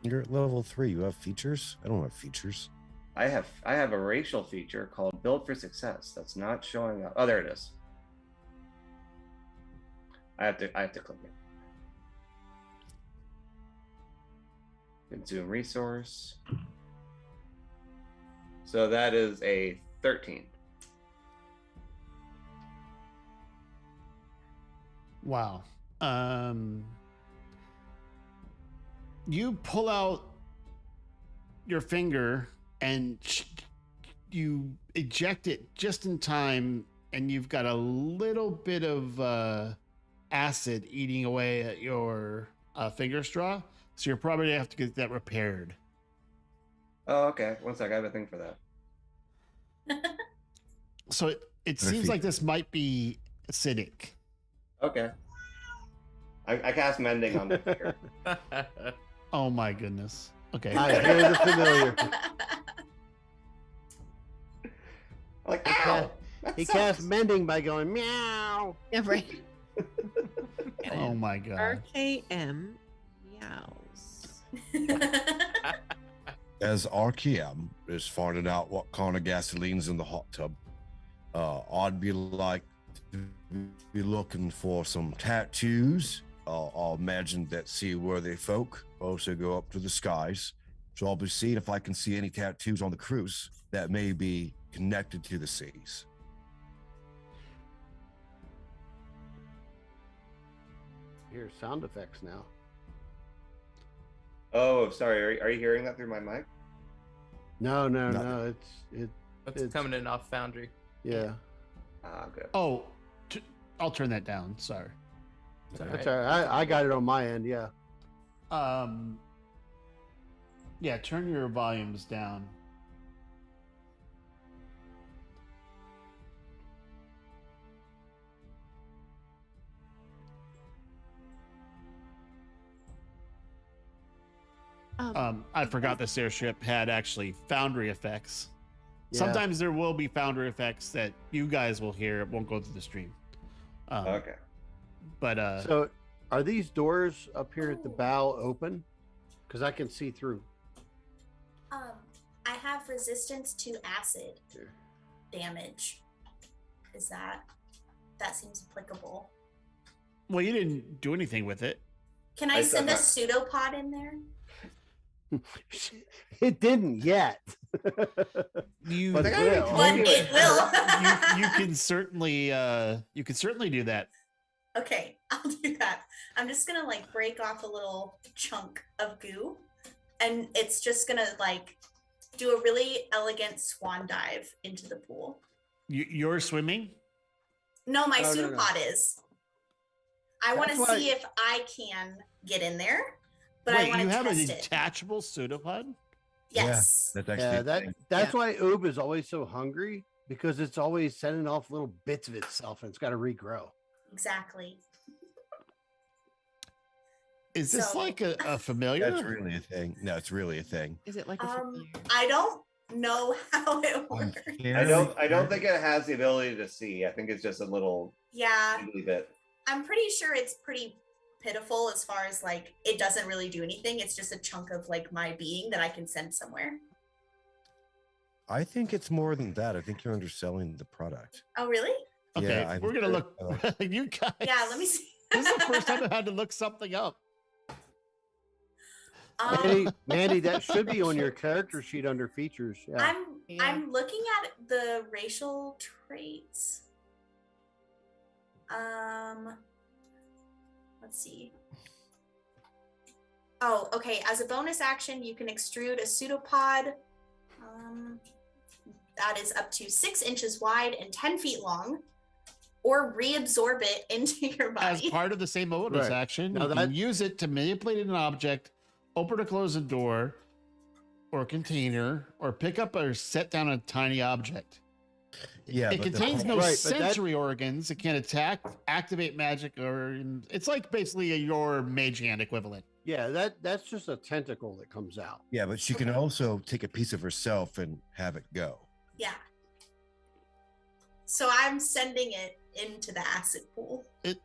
You're at level 3. You have features? I don't have features. I have a racial feature called Build for Success that's not showing up. Oh, there it is. I have to click it. Consume resource. So that is a 13. Wow. You pull out your finger and you eject it just in time, and you've got a little bit of acid eating away at your finger straw. So you're probably gonna have to get that repaired. Oh, okay. One sec. I have a thing for that. So it seems like this might be acidic. Okay. I cast Mending on the finger. Oh my goodness. Okay. I hear the familiar. Like, He ow! ca- that He sucks." cast mending by going meow. Yeah, right. Oh my god. RKM meows. As RKM is finding out what kind of gasoline's in the hot tub, I'd be like to be looking for some tattoos. I'll imagine that seaworthy folk also go up to the skies. So I'll be seeing if I can see any tattoos on the cruise that may be connected to the seas. Hear sound effects now. Oh, sorry. Are you hearing that through my mic? No. Nothing. That's It's- coming in off Foundry. Yeah. Ah, good. Oh, I'll turn that down. Sorry. That's all right. I got it on my end. Yeah. Yeah, turn your volumes down. I forgot this airship had actually Foundry effects. Yeah. Sometimes there will be Foundry effects that you guys will hear. It won't go through the stream. Okay. But So, are these doors up here at the bow open? Because I can see through. I have resistance to acid Here. damage. Is that seems applicable? well, you didn't do anything with it. Can I I said send a that. pseudopod in there? It didn't yet. You, But it I will. But it will. you can certainly do that. Okay, I'll do that. I'm just gonna like break off a little chunk of goo, and it's just gonna like do a really elegant swan dive into the pool. You're swimming. No, my No, no, no. pseudopod is. I want to That's why- see if I can get in there, but I Wait, want you to have a test it. detachable pseudopod? Yes. That's actually Yeah, a thing. that's why Oob is always so hungry, because it's always sending off little bits of itself and it's got to regrow. Exactly. Is this So- like a familiar? That's really a thing. No, it's really a thing. Is it like a familiar? I don't know how it I'm works. I don't think it has the ability to see. I think it's just a little Yeah, wiggly bit. I'm pretty sure it's pretty pitiful as far as like it doesn't really do anything. It's just a chunk of like my being that I can send somewhere. I think it's more than that. I think you're underselling the product. Oh, really? Okay, Yeah, I we're think gonna that- look. You guys. Yeah, let me see. This is the first time I had to look something up. Mandy, that should be on your character sheet under features. Yeah. Yeah. I'm looking at the racial traits. Let's see. Oh, okay. As a bonus action, you can extrude a pseudopod. That is up to 6 inches wide and 10 feet long. or reabsorb it into your As body. part of the same odorless Right. action, Now you can use it to manipulate an object, open or close a door or container, or pick up or set down a tiny object. Yeah, It but the contains no Right, but that- sensory organs. It can attack, activate magic, or it's like basically your mage hand equivalent. Yeah, that's just a tentacle that comes out. Yeah, but she can also take a piece of herself and have it go. Yeah. So I'm sending it into the acid pool. It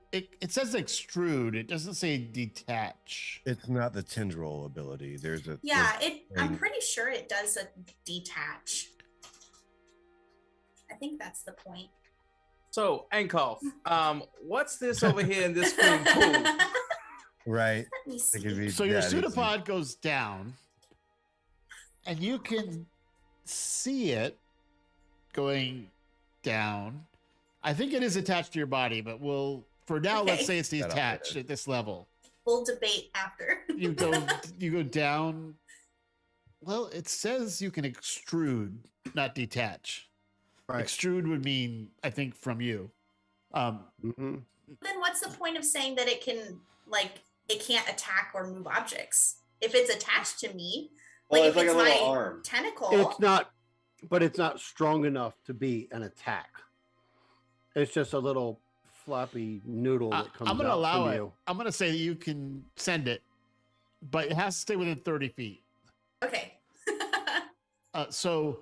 says extrude. It doesn't say detach. It's not the tendril ability. There's a Yeah, I'm thing. pretty sure it does a detach. I think that's the point. So, Ankov, what's this over here in this green pool? Right. Let me It see. could be So your that easy. pseudopod goes down, and you can see it going down. I think it is attached to your body, but for now, let's Okay. say it's That up detached there. at this level. We'll debate after. You go down. Well, it says you can extrude, not detach. Right. Extrude would mean, I think, from you. Mm-hmm. Then what's the point of saying that it can, like, it can't attack or move objects? If it's attached to me, Well, like it's if like it's a little my arm. tentacle. It's not, but it's not strong enough to be an attack. It's just a little floppy noodle that comes I'm going to out allow from it. you. I'm going to say that you can send it, but it has to stay within 30 feet. Okay. So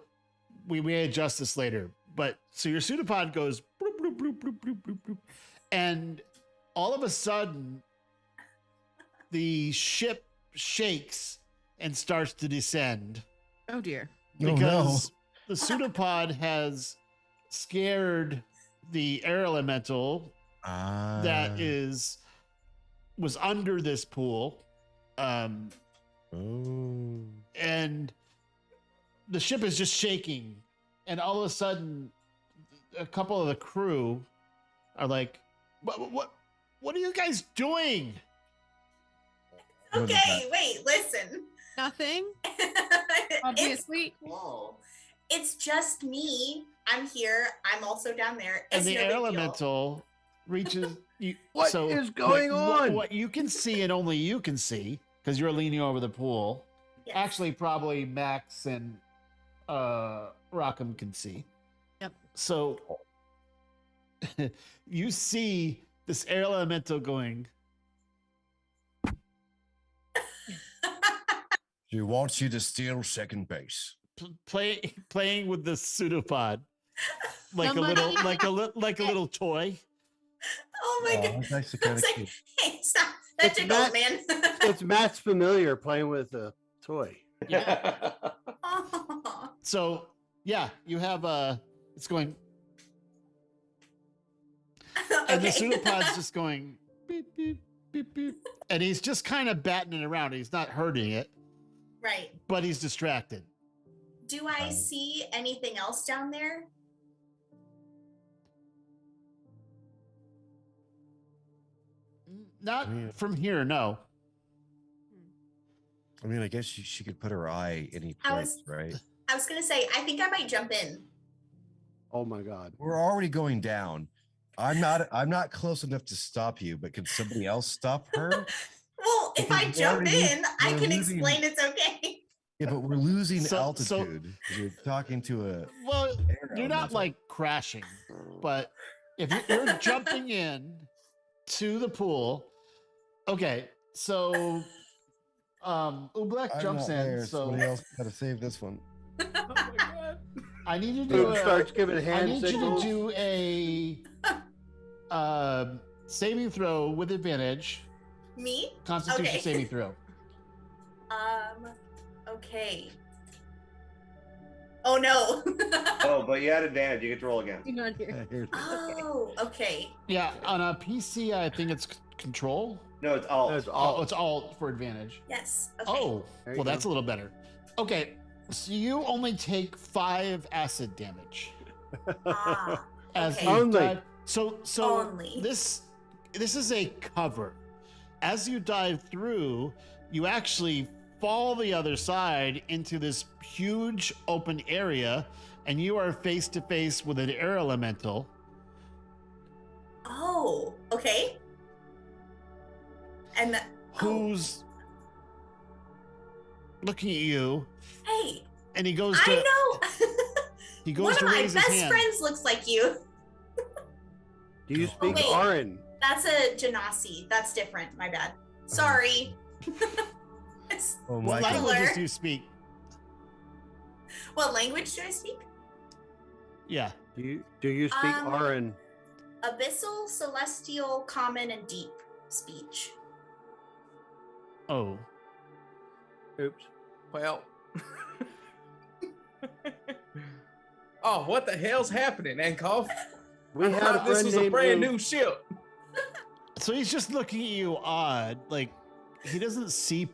we may adjust this later, but so your pseudopod goes bloop, bloop, bloop, bloop, bloop, bloop, bloop, and all of a sudden the ship shakes and starts to descend Oh dear. Oh, no. because the pseudopod has scared the air elemental that was under this pool. Oh. And the ship is just shaking, and all of a sudden a couple of the crew are like, what are you guys doing? What is Okay, wait, listen. Nothing. It's Obviously. cool. It's just me. I'm here. I'm also down there. And It's the no air big deal. elemental reaches you. What is going on? What you can see and only you can see, because you're leaning over the pool. Yes. Actually, probably Max and Rockham can see. Yep. So you see this air elemental going. She wants you to steal second base. Playing with the pseudopod like Somebody- a little toy. Oh my god. That's actually kind It's of like, cute. hey, stop. That It's tickled, not- man. It's Matt's familiar playing with a toy. Aw. So yeah, you have it's going, and the Okay. pseudopod's just going beep beep beep beep, and he's just kind of batting it around. He's not hurting it, Right. but he's distracted. Do I see anything else down there? Not Yeah. from here, no. I mean, I guess she could put her eye any I place, was- right? I was gonna say, I think I might jump in. Oh my god. We're already going down. I'm not close enough to stop you, but can somebody else stop her? Well, if I Because jump we're already- in, I we're can losing- explain it's okay. Yeah, but we're losing So- altitude. You're talking to a Well, air you're not elemental. like crashing, but if you're jumping in to the pool, okay. So, Oobleck I'm jumps not in. there. So Somebody else got to save this one. Oh my god. I need you to Boom do starts giving I hand need you to signals. do a saving throw with advantage. Me? Constitution Okay. saving throw. Okay. Oh no. Oh, but you had advantage. You get to roll again. Hang on here. Oh, okay. Yeah, on a PC, I think it's control. No, it's alt. That's Oh, all. it's alt for advantage. Yes. Okay. Oh, There you well, that's go. a little better. Okay, so you only take 5 acid damage Ah, as Okay. you Only. dive. So Only. this is a cover. As you dive through, you actually fall the other side into this huge open area, and you are face to face with an air elemental. Okay. And who's looking at you, hey, and he goes to I know. he goes One to of my raise his best hand. friends looks like you. Do you speak wait. Aran? That's a Genasi. That's different. My bad. Sorry. It's Oh What my Similar. god. languages do you speak? What language do I speak? Yeah. Do you speak Aran? Abyssal, celestial, common, and deep speech. Oh. Oops. Well. Oh, what the hell's happening, Ankov? We I had a thought this friend was a named brand Lou. new ship. So he's just looking at you odd, like he doesn't see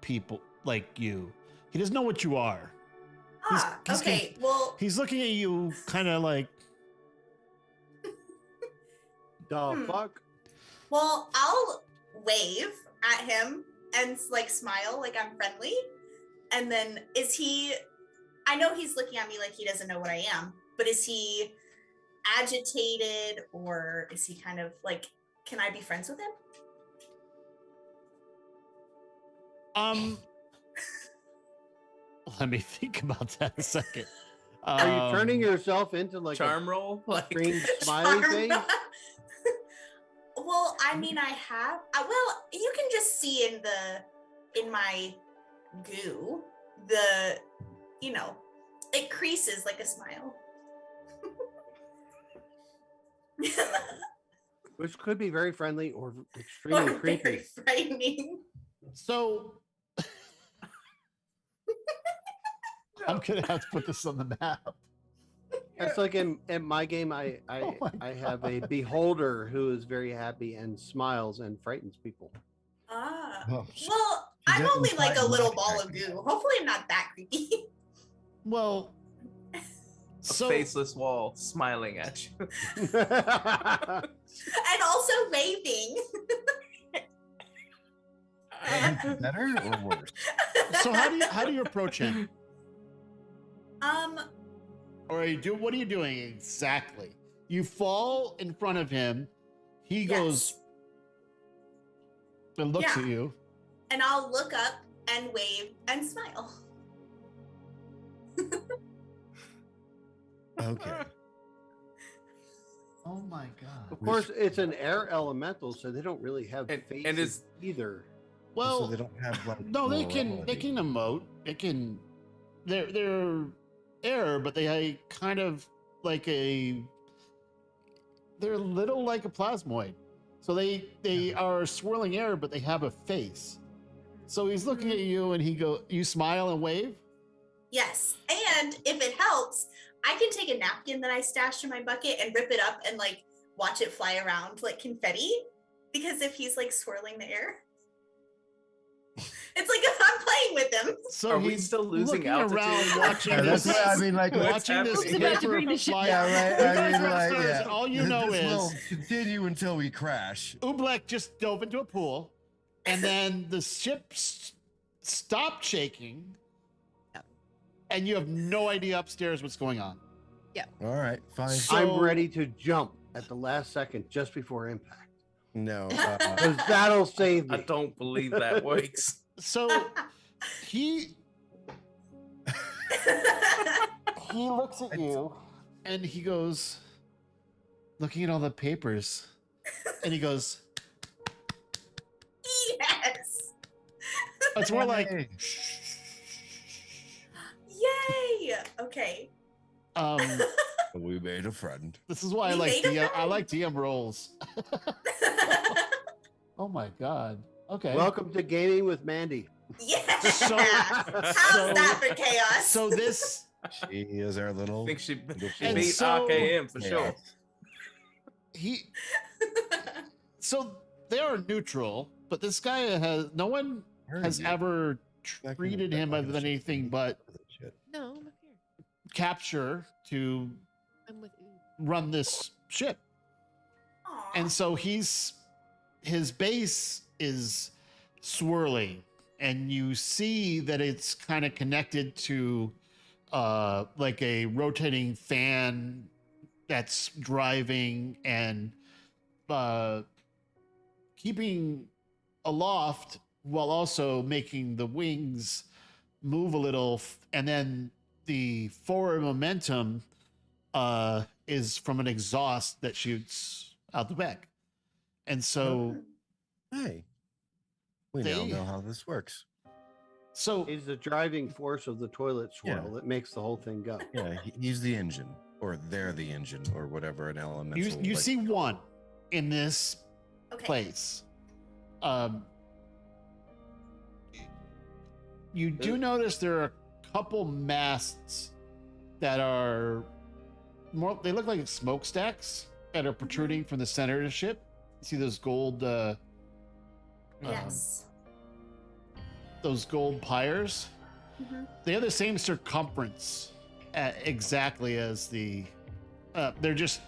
people like you. He doesn't know what you are. he's Okay. Well, He's looking at you kind of like, The fuck? well, I'll wave at him and like smile like I'm friendly. And then I know he's looking at me like he doesn't know what I am, but is he agitated or is he kind of like, can I be friends with him? let me think about that a second. Are you turning yourself into like Charm roll? Like, a green smiley Charm- face? Well, I mean, I have. Well, you can just see in my goo, it creases like a smile. Which could be very friendly or Or extremely very creepy. frightening. So I'm gonna have to put this on the map. That's like in my game, I Oh my I have a beholder who is very happy and smiles and frightens people. Ah. Oh, Well, He I'm doesn't only like a find little much ball of acting. goo. Hopefully, I'm not that creepy. Well, a so faceless wall smiling at you. And also waving. better or worse? so how do you approach him? Um, Or what are you doing exactly? You fall in front of him. He goes and looks Yeah. at you. and I'll look up and wave and smile. Okay. Oh my god. Of course, it's an air elemental, so they don't really have And- faces and is- either. Well, so they don't have like no, they can morality. emote. They're air, but they kind of like they're little like a plasmoid. So they are swirling air, but they have a face. So he's looking at you and you smile and wave. Yes. And if it helps, I can take a napkin that I stashed in my bucket and rip it up and like watch it fly around like confetti. Because if he's like swirling the air, it's like I'm playing with him. So Are we he's still losing looking altitude? around watching Yeah, that's this. why I mean, like, What's watching this happening? Who's about to paper bring the ship fly down? out. Yeah, You right. guys I are mean, like, upstairs, yeah. and all you know this is will continue until we crash. Oobleck just dove into a pool, and then the ship stopped shaking, Yep. and you have no idea upstairs what's going on. All right, fine. So- I'm ready to jump at the last second just before impact. No. Because that'll save I me. don't believe that works. So he looks at you, and he goes, looking at all the papers, and he goes, Yes. it's more like, Hey. Yay. Okay. We made a friend. this is why I We like made a DM. I friend. like DM rolls. Oh my god. Okay. Welcome to Gaming with Mandy. Yeah. So- How's so- that for chaos? So this She is our I little. think she And beat so- RKM for Yeah. sure. he so they are neutral, but this guy no one has ever treated him other than anything but Shit. No, I'm up here. capture to I'm with Ooh. run this ship. Aw. And so his base is swirling, and you see that it's kind of connected to like a rotating fan that's driving, and uh, keeping aloft while also making the wings move a little, and then the forward momentum is from an exhaust that shoots out the back. And so Hey, we now They- know how this works. so He's the driving force of the toilet swirl Yeah. that makes the whole thing go. Yeah, he's the engine, or they're the engine, or whatever an elemental. you like- see one in this Okay. place. You do notice there are a couple masts that are more, they look like smokestacks that are protruding from the center of the ship. You see those gold Yes. those gold pyres? Mhm. They have the same circumference exactly as the they're just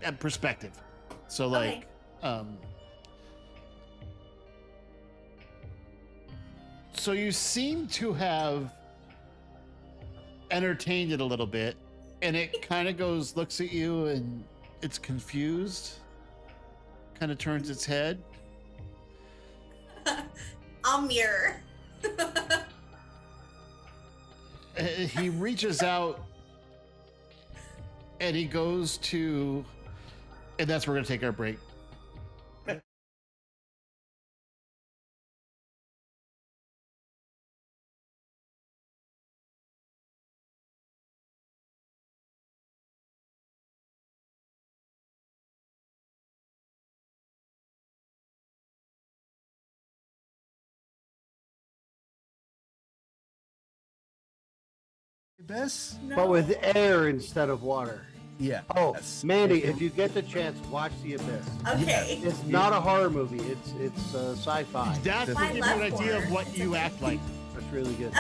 at perspective. So like so you seem to have entertained it a little bit, and it kind of looks at you, and it's confused, kind of turns its head. I'll mirror. He reaches out and he goes to, and that's where we're gonna take our break. Bess? But with air instead of water. Yeah. Oh, Yes. Mandy, if you get the chance, watch The Abyss. Okay. It's not a horror movie. It's sci-fi. That will I give you love an idea of horror. what It's you okay. act like That's really good.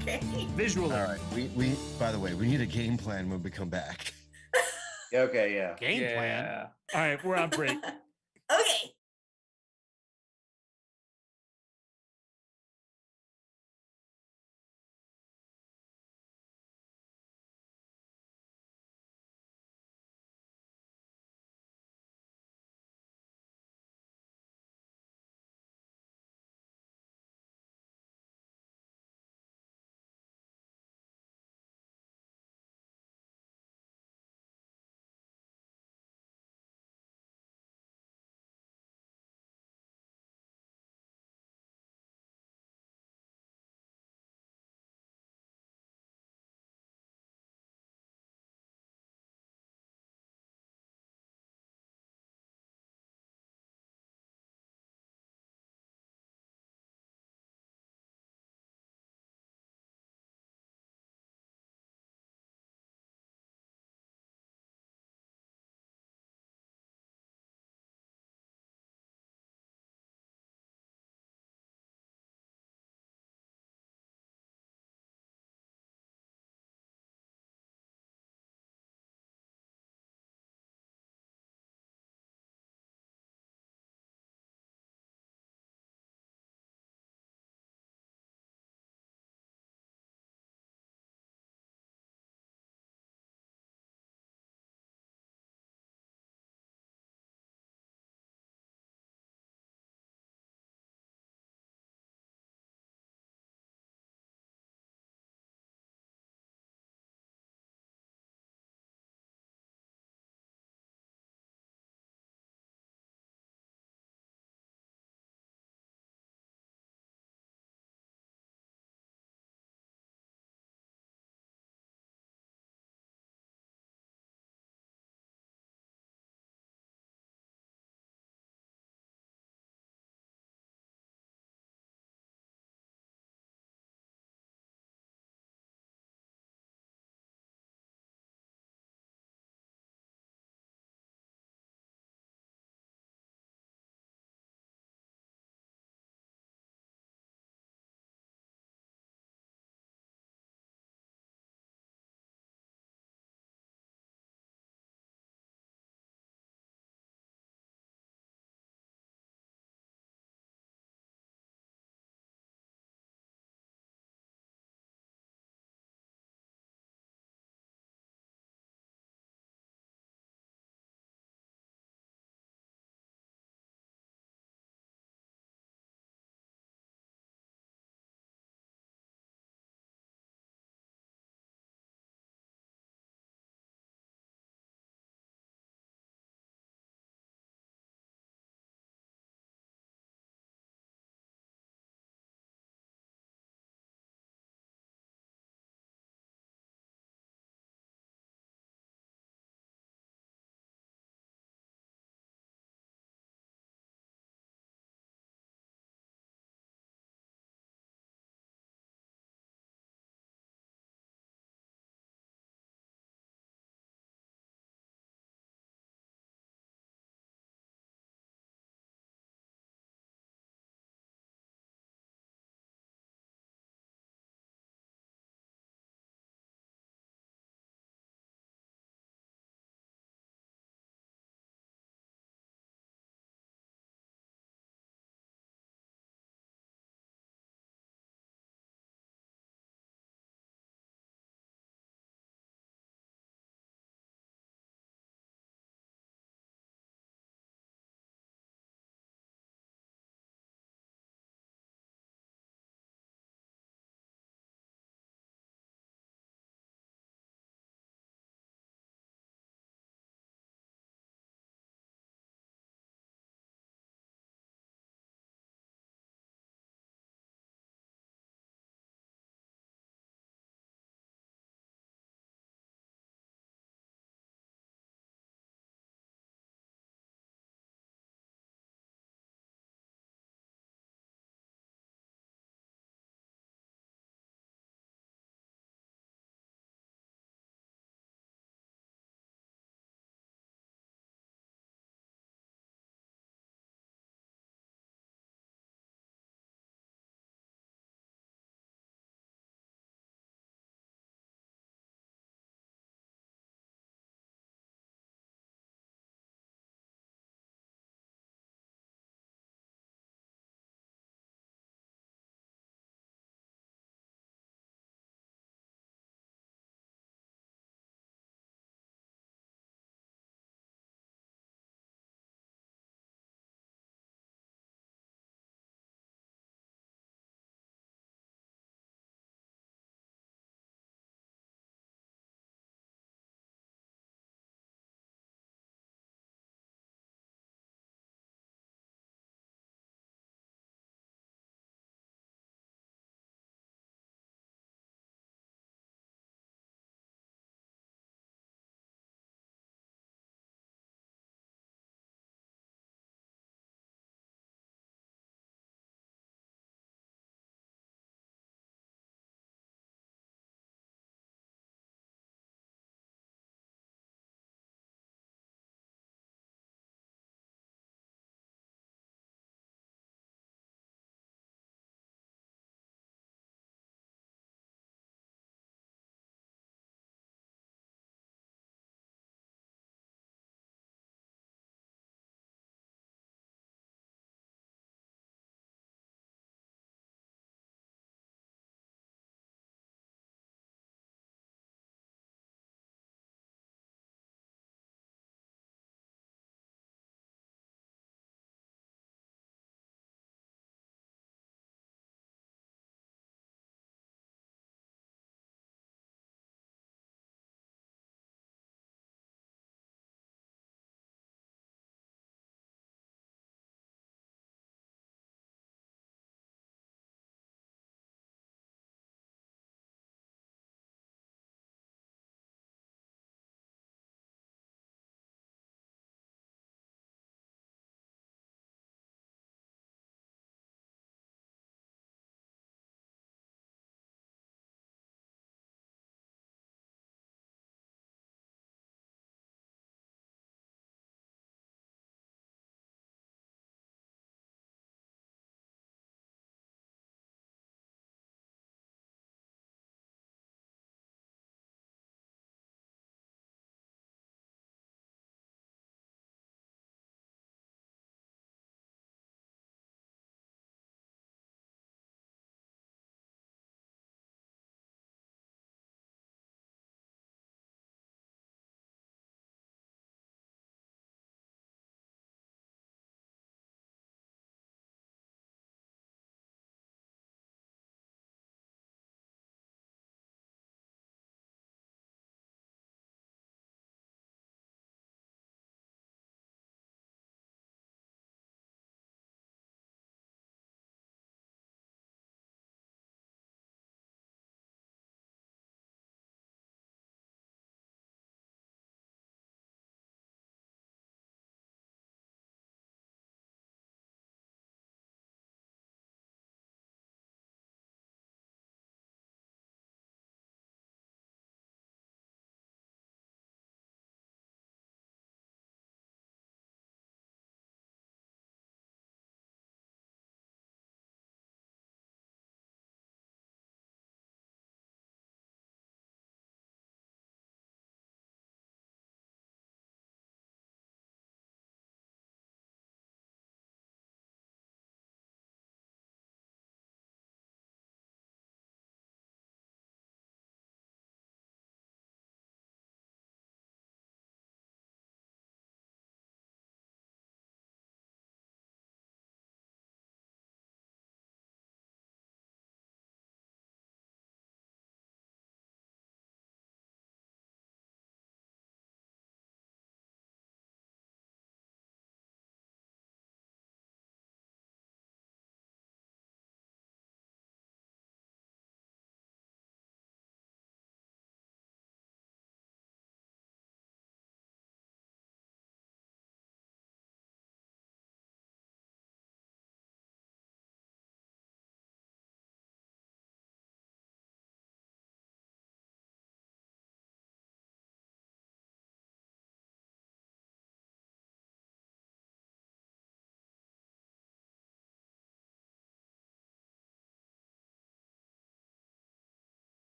Okay. visually. All right. We by the way, we need a game plan when we come back. Okay, yeah. Game plan. All right, we're on break. Okay.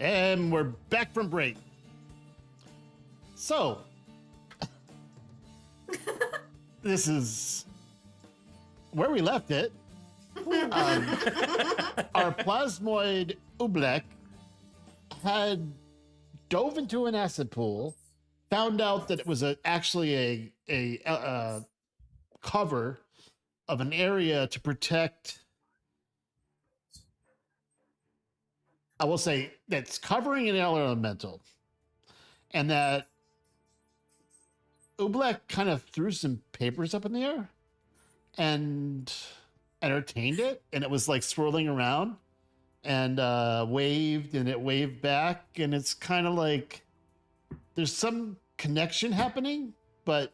And we're back from break. So, this is where we left it. Our plasmoid Oobleck had dove into an acid pool, found out that it was actually a cover of an area to protect. I will say that's covering an elemental, and that Oobleck kind of threw some papers up in the air and entertained it, and it was like swirling around and waved, and it waved back, and it's kind of like there's some connection happening, but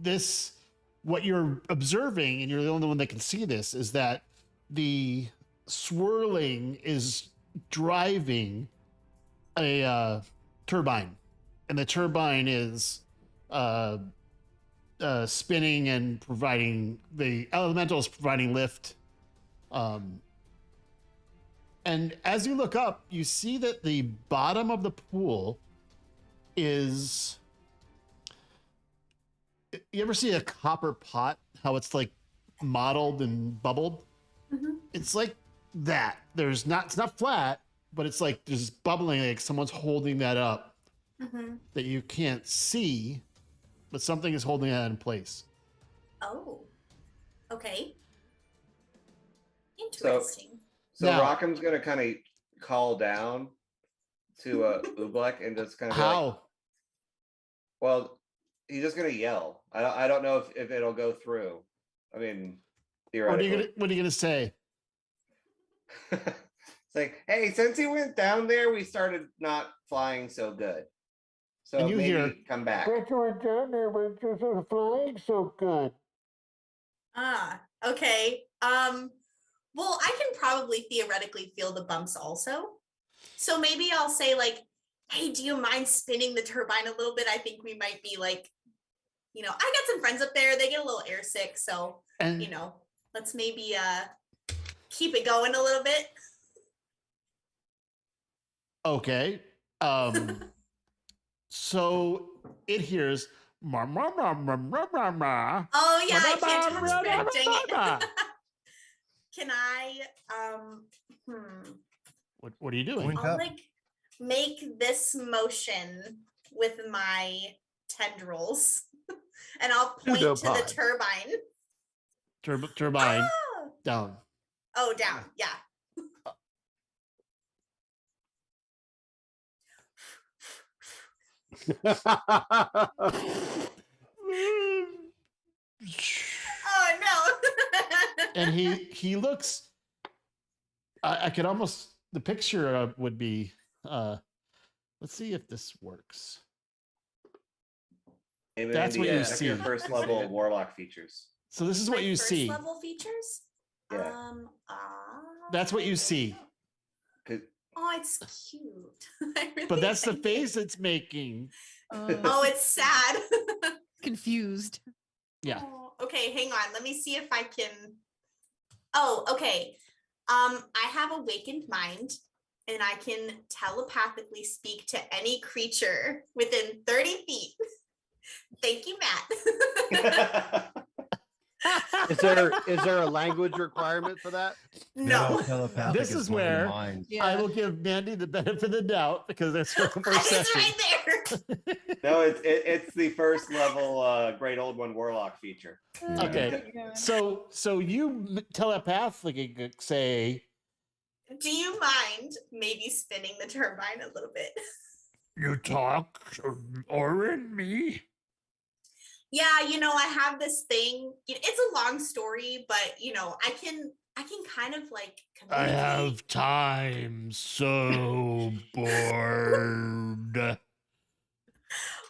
this, what you're observing, and you're the only one that can see this, is that the swirling is driving a turbine, and the turbine is spinning and providing, the elemental is providing lift. And as you look up, you see that the bottom of the pool is, you ever see a copper pot, how it's like mottled and bubbled? Mhm. It's like that. It's not flat, but it's like there's bubbling, like someone's holding that up Mhm. that you can't see, but something is holding that in place. Oh, okay. Interesting. So Now- Rockham's gonna kind of call down to Oobleck and just kind of How? well, he's just gonna yell. I don't know if it'll go through. I mean, What are you theoretically. gonna say? It's like, hey, since he went down there, we started not flying so good. So And you maybe hear, come back. you went down there when you were flying so good. Okay. Well, I can probably theoretically feel the bumps also. So maybe I'll say like, hey, do you mind spinning the turbine a little bit? I think we might be like, I got some friends up there. They get a little airsick. So, And let's maybe keep it going a little bit. okay. So it hears ma ma ma ma ma ma ma. Oh yeah, I can't touch it. Dang it. Can I What are you doing? Wink I'll up. like make this motion with my tendrils and I'll point to the Pseudopod. turbine. Turbine Ah! down. Oh, down. Yeah. Oh no. And he looks. I could almost, the picture would be. Let's see if this works. Hey, That's Mandy, what you check see. Your first level warlock features. So this is what My you first see. level features? Yeah. That's what you see. 'Cause- Oh, it's cute. I really But that's the like it. face it's making. Oh, it's sad. Confused. Yeah. Oh, okay, hang on. Let me see if I can. Oh, okay. I have awakened mind, and I can telepathically speak to any creature within 30 feet. Thank you, Matt. Is there a language requirement for that? No. Telepathic This is mind to where mind. I will give Mandy the benefit of the doubt because that's her It's first session. right there. No, it's the first level Great Old One Warlock feature. Okay. So you telepathically say, Do you mind maybe spinning the turbine a little bit? "You talk, or in me." Yeah, I have this thing. It's a long story, but I can kind of like I communicate. have time so bored.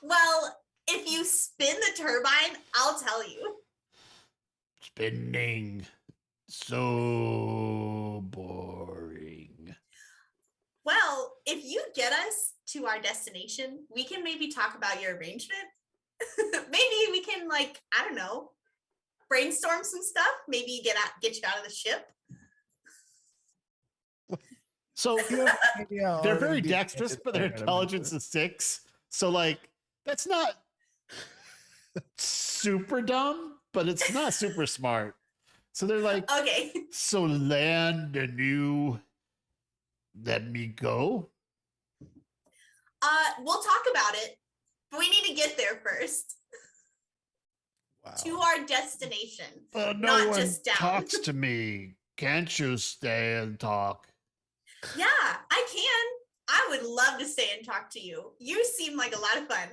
Well, if you spin the turbine, I'll tell you. Spinning so boring. Well, if you get us to our destination, we can maybe talk about your arrangement. Maybe we can I don't know, brainstorm some stuff. Maybe get you out of the ship. So Yeah, they're very dexterous, but their intelligence is 6. So like that's not super dumb, but it's not super smart. So they're like, Okay. so land and you let me go? We'll talk about it, but we need to get there first to our destination. No not one just down. talks to me. Can't you stay and talk? Yeah, I can. I would love to stay and talk to you. You seem like a lot of fun.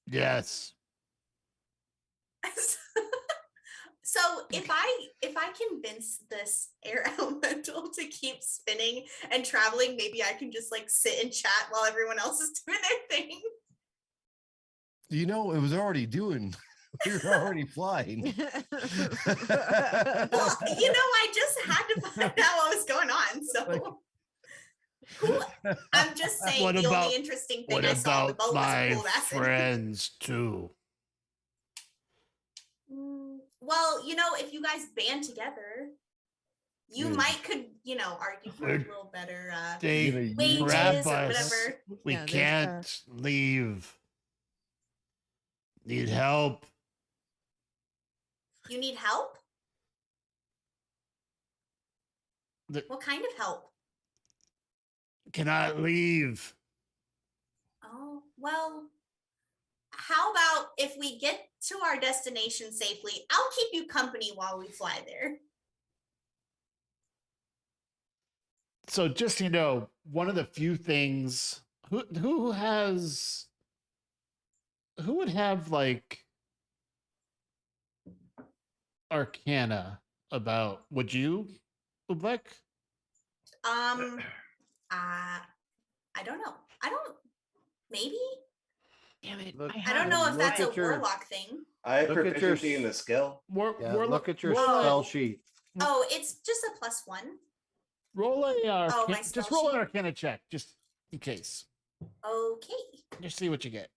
Yes. So if I convince this air elemental to keep spinning and traveling, maybe I can just like sit and chat while everyone else is doing their thing. You know, it was already doing. We were already flying. Well, I just had to find out what was going on. So I'm just saying What the about- only interesting thing What I saw on the about boat was a my pool of acid. friends too? Well, if you guys band together, you Yeah. could, argue for a We're- little better They wages grab or us. whatever. We Yeah, there's, can't leave. Need help. You need help? The- What kind of help? Cannot leave. Oh, well, how about if we get to our destination safely, I'll keep you company while we fly there. So just one of the few things who would have like arcana about, would you, Ubek? I don't know. Maybe? Damn it. Look- I don't know if Look that's a at your- warlock thing. I have Look at your proficiency in the skill. Yeah, look at your Warlock- spell sheet. Oh, it's just a +1. Roll a Oh, my just spell roll an sheet. arcana check, just in case. Okay. Just see what you get.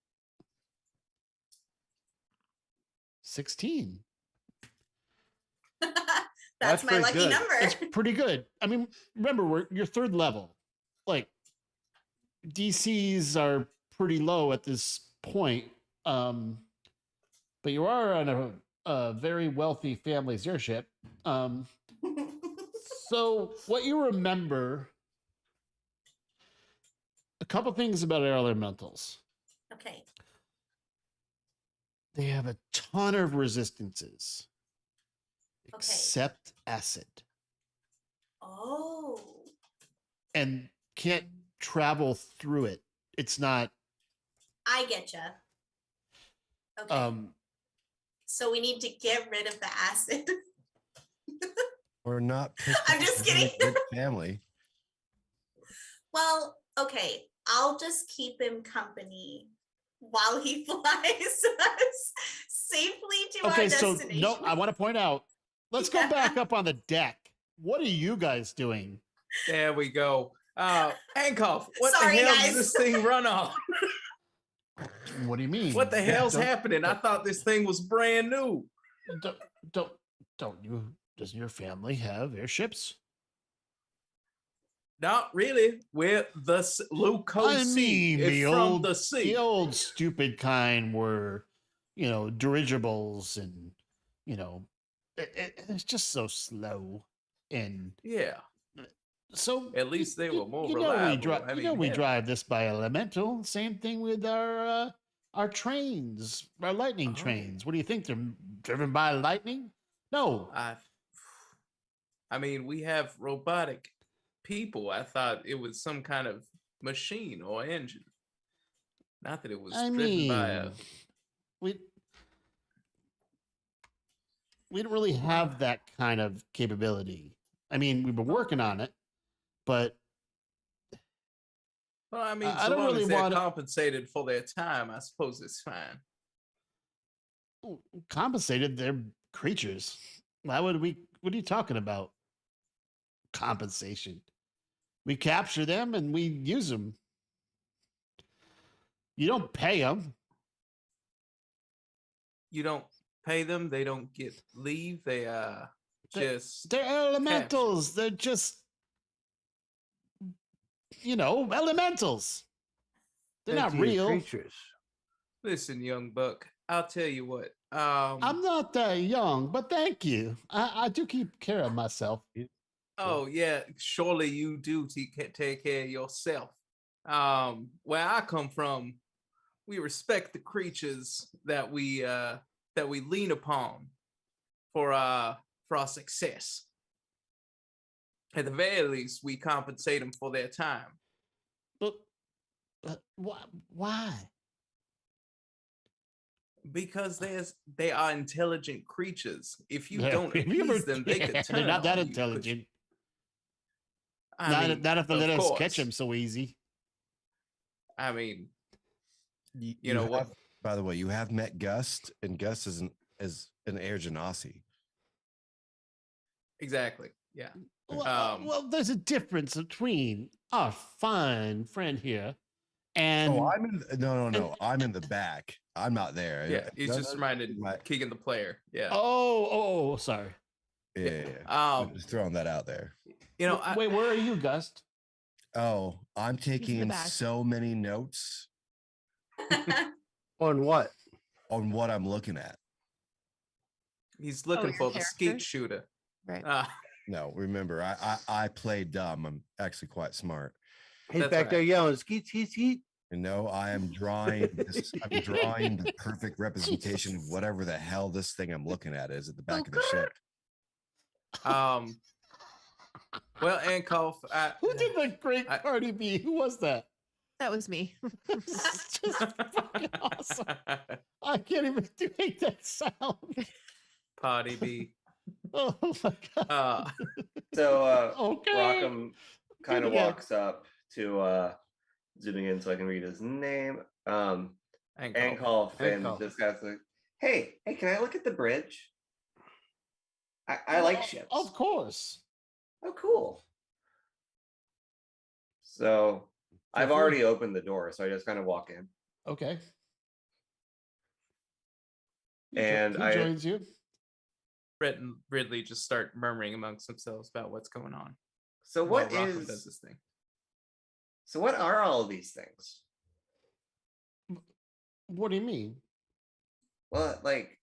16. That's my pretty lucky good. number. It's pretty good. I mean, remember, you're 3rd level. Like, DCs are pretty low at this point. But you are on a very wealthy family's airship. So what you remember, a couple things about air elementals. Okay. They have a ton of resistances, Okay. except acid, Oh. and can't travel through it. It's not. I getcha. Okay. So we need to get rid of the acid. We're not. I'm just kidding. Rich family. Well, okay. I'll just keep him company while he flies us safely to okay, our so destination. no, I want to point out. Let's go Yeah. back up on the deck. What are you guys doing? There we go. Handcuff, what Sorry, the hell guys. does this thing run on? What do you mean? What the hell's Don't- happening? I thought this thing was brand new. Don't you? Doesn't your family have airships? Not really. We're the Luco Sea. It's from the sea. the old stupid kind were, dirigibles, and it's just so slow, and Yeah. so At least they were more we reliable. drive. I we mean, drive this by elemental. Same thing with our trains, our lightning Oh. trains. What do you think? They're driven by lightning? No. I mean, we have robotic people. I thought it was some kind of machine or engine. Not that it was I driven mean, by a. we don't really have that kind of capability. I mean, we've been working on it, but Well, I mean, I so don't long really as they're wanna- compensated for their time, I suppose it's fine. compensated. They're creatures. Why would we? What are you talking about? Compensation. We capture them and we use them. You don't pay them. You don't pay them; they don't get leave. They just They're elementals. They're just, elementals. They're not Sentient real. creatures. listen, young buck. I'll tell you what. I'm not that young, but thank you. I do keep care of myself. Oh yeah, surely you do take care of yourself. Where I come from, we respect the creatures that we lean upon for our success. At the very least, we compensate them for their time. But why? Because they are intelligent creatures. If you Yeah, don't have you ever- appease them, they could yeah, turn they're not that on you, 'cause- intelligent. I mean, Not if they of let us course. catch them so easy. I mean, You know what? have- By the way, you have met Gust, and Gust is an Air Genasi. exactly. Yeah. Well, there's a difference between our fine friend here and Oh, I'm in. No. I'm in the back. I'm not there. Yeah. He's just reminded my- Keegan the player. Yeah. oh, sorry. Yeah. I'm Um, just throwing that out there. you know, Wait, where are you, Gust? Oh, I'm taking back. so many notes On what? on what I'm looking at. he's looking your for the character? skeet shooter. Right. No, remember, I play dumb. I'm actually quite smart. He's That's back right. there yelling, skeet, skeet, skeet. You know, I am drawing this, I'm drawing the perfect representation of whatever the hell this thing I'm looking at is at the back of the ship. Well, Ankov, Who did the great I- Cardi B? Who was that? That was me. It's just fucking awesome. I can't even make that sound. Party B. Oh my god. So Okay. Rockham kind Do of it again. walks up to zooming in so I can read his name. Ankov. Ankov, and Ankov. this guy's like, hey, can I look at the bridge? I like ships. Of course. Oh, cool. So I've Feel free. already opened the door, so I just kind of walk in. Okay. And Who I- joins you? Brett and Ridley just start murmuring amongst themselves about what's going on. So while what Rockham is? does this thing? So what are all of these things? What do you mean? Well, like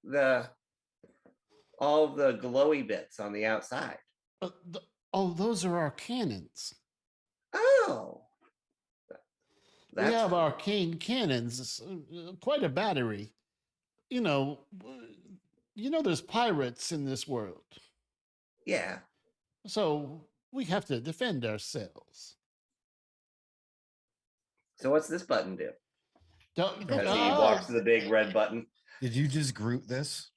all the glowy bits on the outside. Those are our cannons. Oh, We have arcane cannons, quite a battery. There's pirates in this world, yeah. so we have to defend ourselves. So what's this button do? Don't, As he walks to the big red button. Did you just Groot this?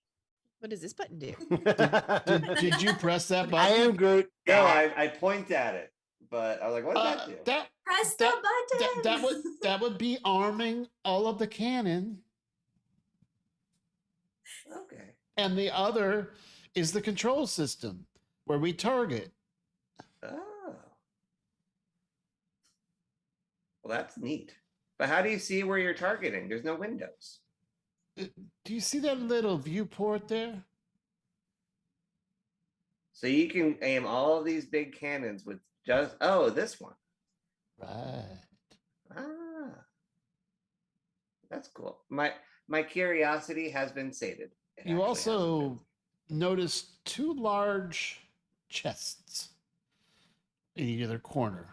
What does this button do? did you press that I button? am Groot. No, I point at it, but I was like, what does that do? Press the button. that would be arming all of the cannon, Okay. and the other is the control system where we target. Oh. Well, that's neat. But how do you see where you're targeting? There's no windows. Do you see that little viewport there? So you can aim all of these big cannons with just this one. Right. Ah. That's cool. My curiosity has been sated. It You actually also notice two large chests in either corner.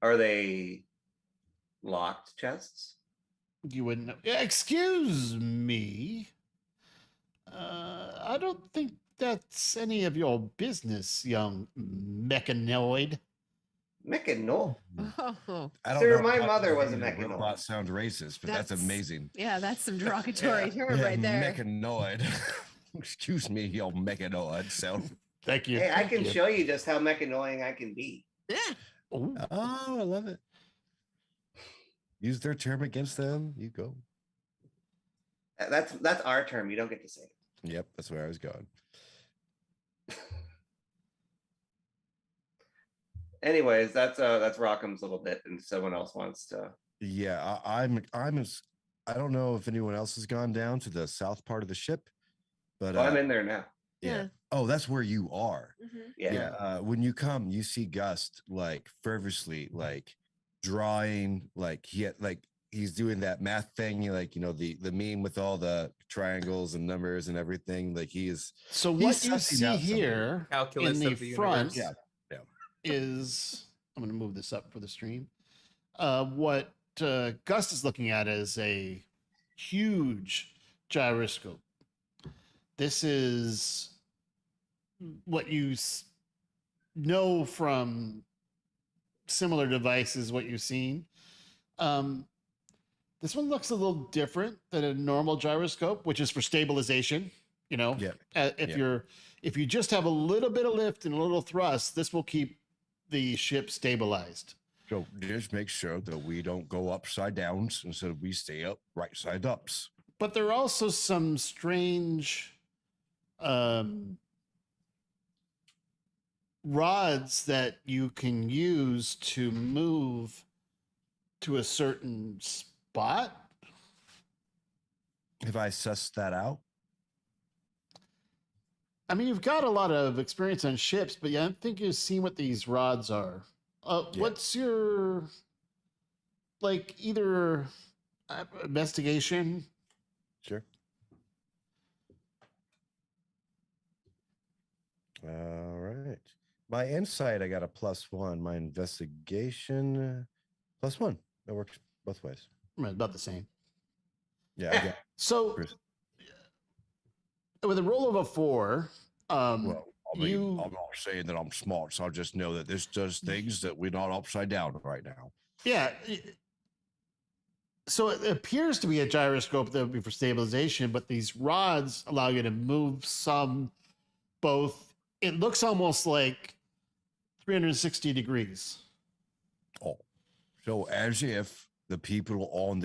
Are they locked chests? You wouldn't know. Excuse me. I don't think that's any of your business, young mechanoid. Mechanoid. Oh, I don't Sir, know my if mother was a making mechanoid. robot sound racist, but that's That's- amazing. yeah, that's some derogatory term Yeah, right there. Mechanoid. Excuse me, you mechanoid self. Thank you. Hey, I thank can you. show you just how mechannoying I can be. Yeah. Ooh, Oh, I love it. Use their term against them. You go. That's our term. You don't get to say it. Yep, that's where I was going. Anyways, that's Rockham's little bit, and someone else wants to. Yeah, I don't know if anyone else has gone down to the south part of the ship, But Oh, I'm in there now. yeah. Oh, that's where you are. Mhm. Yeah. When you come, you see Gust like fervently like drawing, like he's doing that math thing, like the meme with all the triangles and numbers and everything. Like So he's what you sussing see out some of it. here Calculus in the of the front universe. Yeah. is, I'm going to move this up for the stream. What Gus is looking at is a huge gyroscope. This is what you know from similar devices, what you've seen. This one looks a little different than a normal gyroscope, which is for stabilization. Yeah. If you just have a little bit of lift and a little thrust, this will keep the ship stabilized. So just make sure that we don't go upside downs instead we stay up right side ups. But there are also some strange rods that you can use to move to a certain spot. Have I sussed that out? I mean, you've got a lot of experience on ships, but yeah, I don't think you've seen what these rods are. What's your, like, either investigation? Sure. All right. My insight, I got a +1. My investigation, +1. That works both ways. About the same. Yeah. I got So, with a roll of a 4, well, I mean, I'm not saying that I'm smart, so I just know that this does things that we're not upside down right now. yeah. So it appears to be a gyroscope that would be for stabilization, but these rods allow you to move some both. It looks almost like 360 degrees. Oh, so as if the people on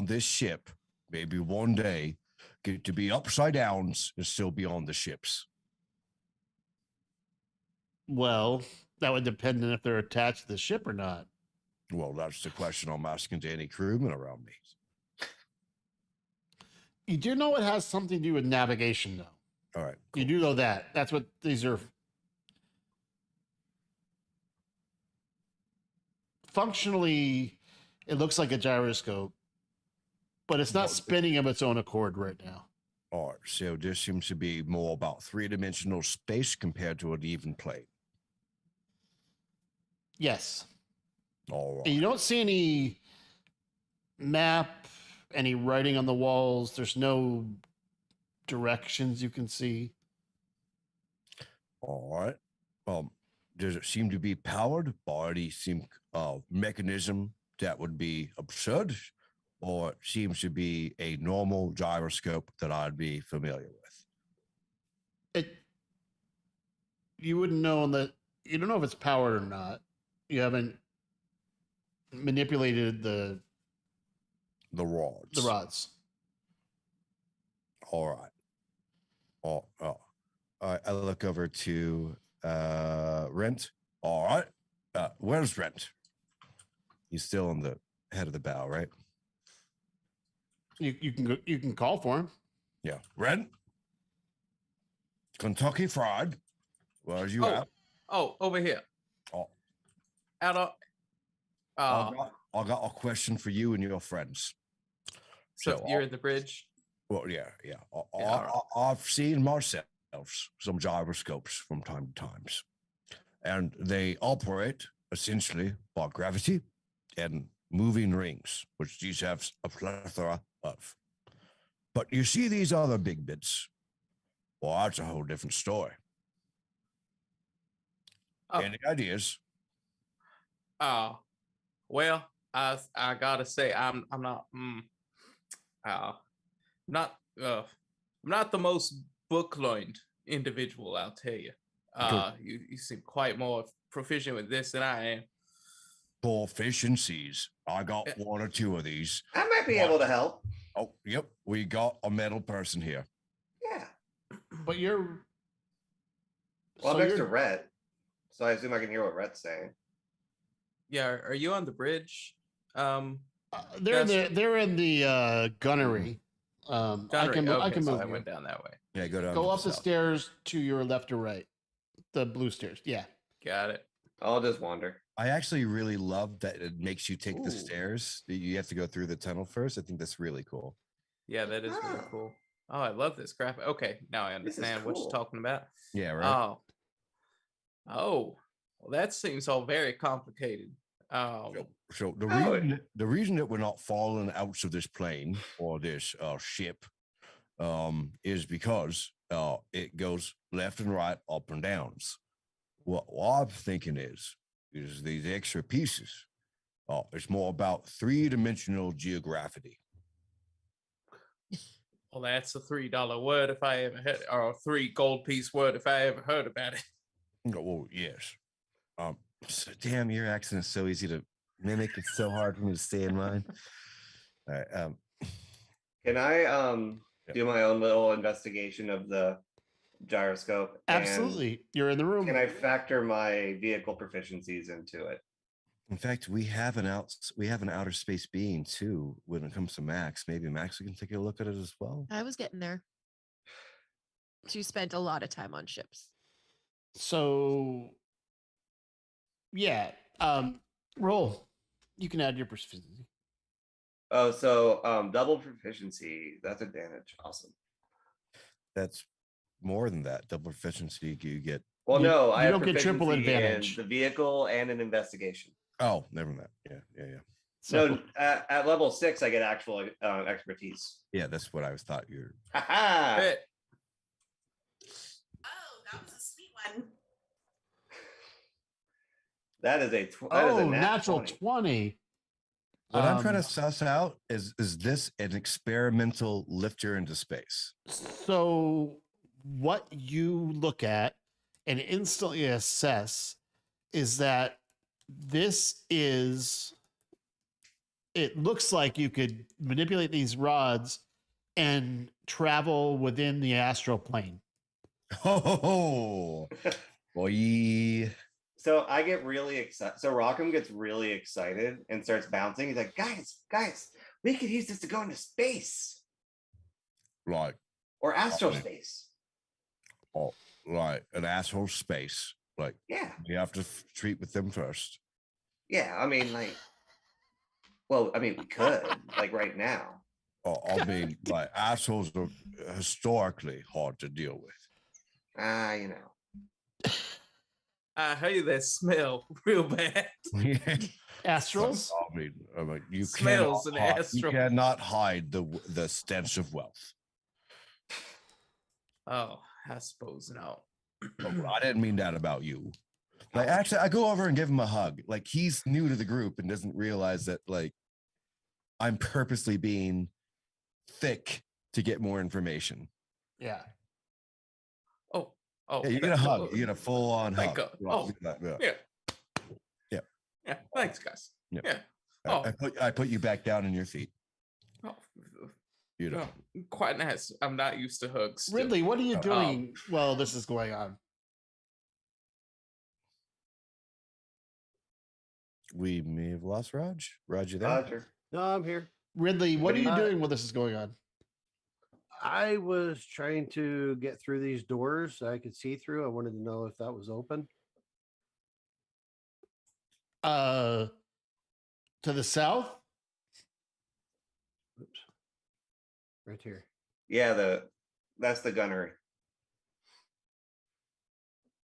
this ship, maybe one day, get to be upside downs and still be on the ships. Well, that would depend on if they're attached to the ship or not. Well, that's the question I'm asking to any crewmen around me. You do know it has something to do with navigation, though. All right. You do know that. That's what these are. Functionally, it looks like a gyroscope, but it's not Well, spinning of its own accord right now. All right. So this seems to be more about three-dimensional space compared to an even plane. Yes. All right. And you don't see any map, any writing on the walls. There's no directions you can see. All right. Does it seem to be powered by any mechanism that would be absurd, or it seems to be a normal gyroscope that I'd be familiar with? You wouldn't know that. You don't know if it's powered or not. You haven't manipulated the rods. All right. Oh. All right. I look over to Rent. All right. Where's Rent? He's still on the head of the bow, right? You can call for him. Yeah. Rent. Kentucky Fried. Where's you at? Oh, over here. Oh. Out of. I got a question for you and your friends. So you're in the bridge. Well, yeah. Yeah. I've seen myself some gyroscopes from time to times, and they operate essentially by gravity and moving rings, which these have a plethora of. But you see these other big bits. Well, that's a whole different story. Oh. Any ideas? Well, I gotta say I'm not the most book learned individual. I'll tell you. You seem quite more proficient with this than I am. Proficiencies. I got one or two of these. I might be able to help. Oh, yep. We got a metal person here. Yeah. But you're. Well, so I'm next to you're- Rhett, so I assume I can hear what Rhett's saying. Yeah, are you on the bridge? they're in the gunnery. I can okay, I can so move I you. went down that way. Yeah, go down. Go to up the south. stairs to your left or right. The blue stairs. Yeah. Got it. I'll just wander. I actually really love that it makes you take the Ooh. stairs. You have to go through the tunnel first. I think that's really cool. Yeah, that is really cool. Oh, I love this graphic. Okay, now I This is understand what you're cool. talking about. Yeah, right. Oh, well, that seems all very complicated. So the Oh, reason that we're not falling out of this plane or this ship is because it goes left and right, up and downs. What I'm thinking is these extra pieces. It's more about 3-dimensional geography. Well, that's a $3 word if I ever heard, or a 3 gold piece word if I ever heard about it. Well, yes. So, damn, your accent is so easy to mimic. It's so hard for me to stay in mine. All right. Can I do my own little investigation of the gyroscope? and Absolutely. You're in the room. Can I factor my vehicle proficiencies into it? In fact, we have an outer space being too when it comes to Max. Maybe Max can take a look at it as well. I was getting there. She spent a lot of time on ships. So yeah. Roll. You can add your proficiency. Oh, so double proficiency. That's advantage. Awesome. That's more than that. Double proficiency, you get. Well, You- no, you I have don't get triple proficiency in advantage. the vehicle and an investigation. Oh, never mind. Yeah. So No, at level 6, I get actual expertise. Yeah, that's what I was thought you're. Ha Bet. Oh, that was a sweet one. That is a natural 20. 20. What I'm trying to Um, suss out is this an experimental lifter into space? So what you look at and instantly assess is that it looks like you could manipulate these rods and travel within the astral plane. Oh, boy. So I get really excited. So Rockham gets really excited and starts bouncing. He's like, guys, we could use this to go into space Like, or astral Okay. space. like an asshole space. Like, Yeah. we have to treat with them first. Yeah. I mean, we could, like right now. I mean, like, assholes are historically hard to deal with. You know. I hear that smell real bad. Astrals? I mean, you Smells cannot an hide, astral. you cannot hide the stench of wealth. Oh, I suppose not. Oh, I didn't mean that about you. Like, actually, I go over and give him a hug. Like, he's new to the group and doesn't realize that, like, I'm purposely being thick to get more information. Yeah. Oh, Yeah, you get a hug. You get a full-on Thank hug. God. Yeah. yeah. Thanks, guys. Yeah. Yeah. I put you back down on your feet. Oh, Beautiful. quite nice. I'm not used to hugs. still. Ridley, what are you Oh. doing while this is going on? We may have lost Raj. Raj, you there? Roger. No, I'm here. Ridley, what are you Uh, doing while this is going on? I was trying to get through these doors that I could see through. I wanted to know if that was open. To the south? Oops. Right here. Yeah, that's the gunnery.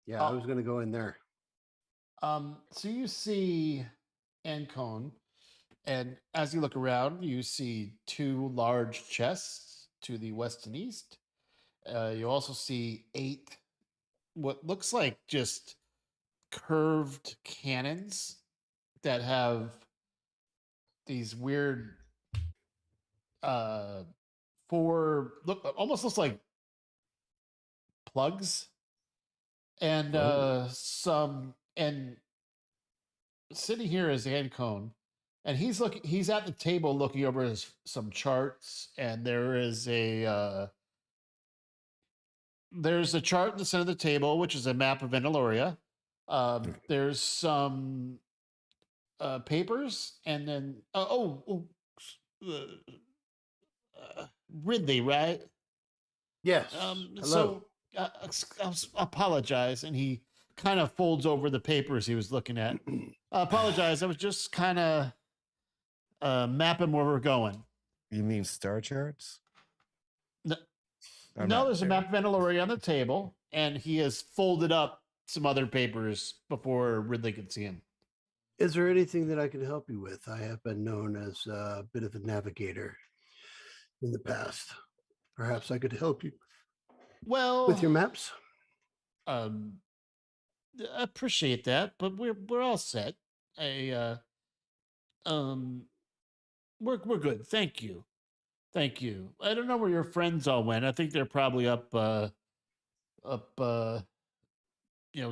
Yeah, I was going to go in there. So you see Ancon, and as you look around, you see 2 large chests to the west and east. You also see 8 what looks like just curved cannons that have these weird 4 almost looks like plugs, and sitting here is Ancon, and he's at the table looking over some charts, and there's a chart in the center of the table, which is a map of Venaloria. There's some papers, and then Ridley, right? Yes. Hello. So apologize, and he kind of folds over the papers he was looking at. Apologize. I was just kind of mapping where we're going. You mean star charts? No, I'm no, not there's a there. map of Mandalorian on the table, and he has folded up some other papers before Ridley could see him. Is there anything that I can help you with? I have been known as a bit of a navigator in the past. Perhaps I could help you Well, with your maps. I appreciate that, but we're all set. We're good. Thank you. Thank you. I don't know where your friends all went. I think they're probably up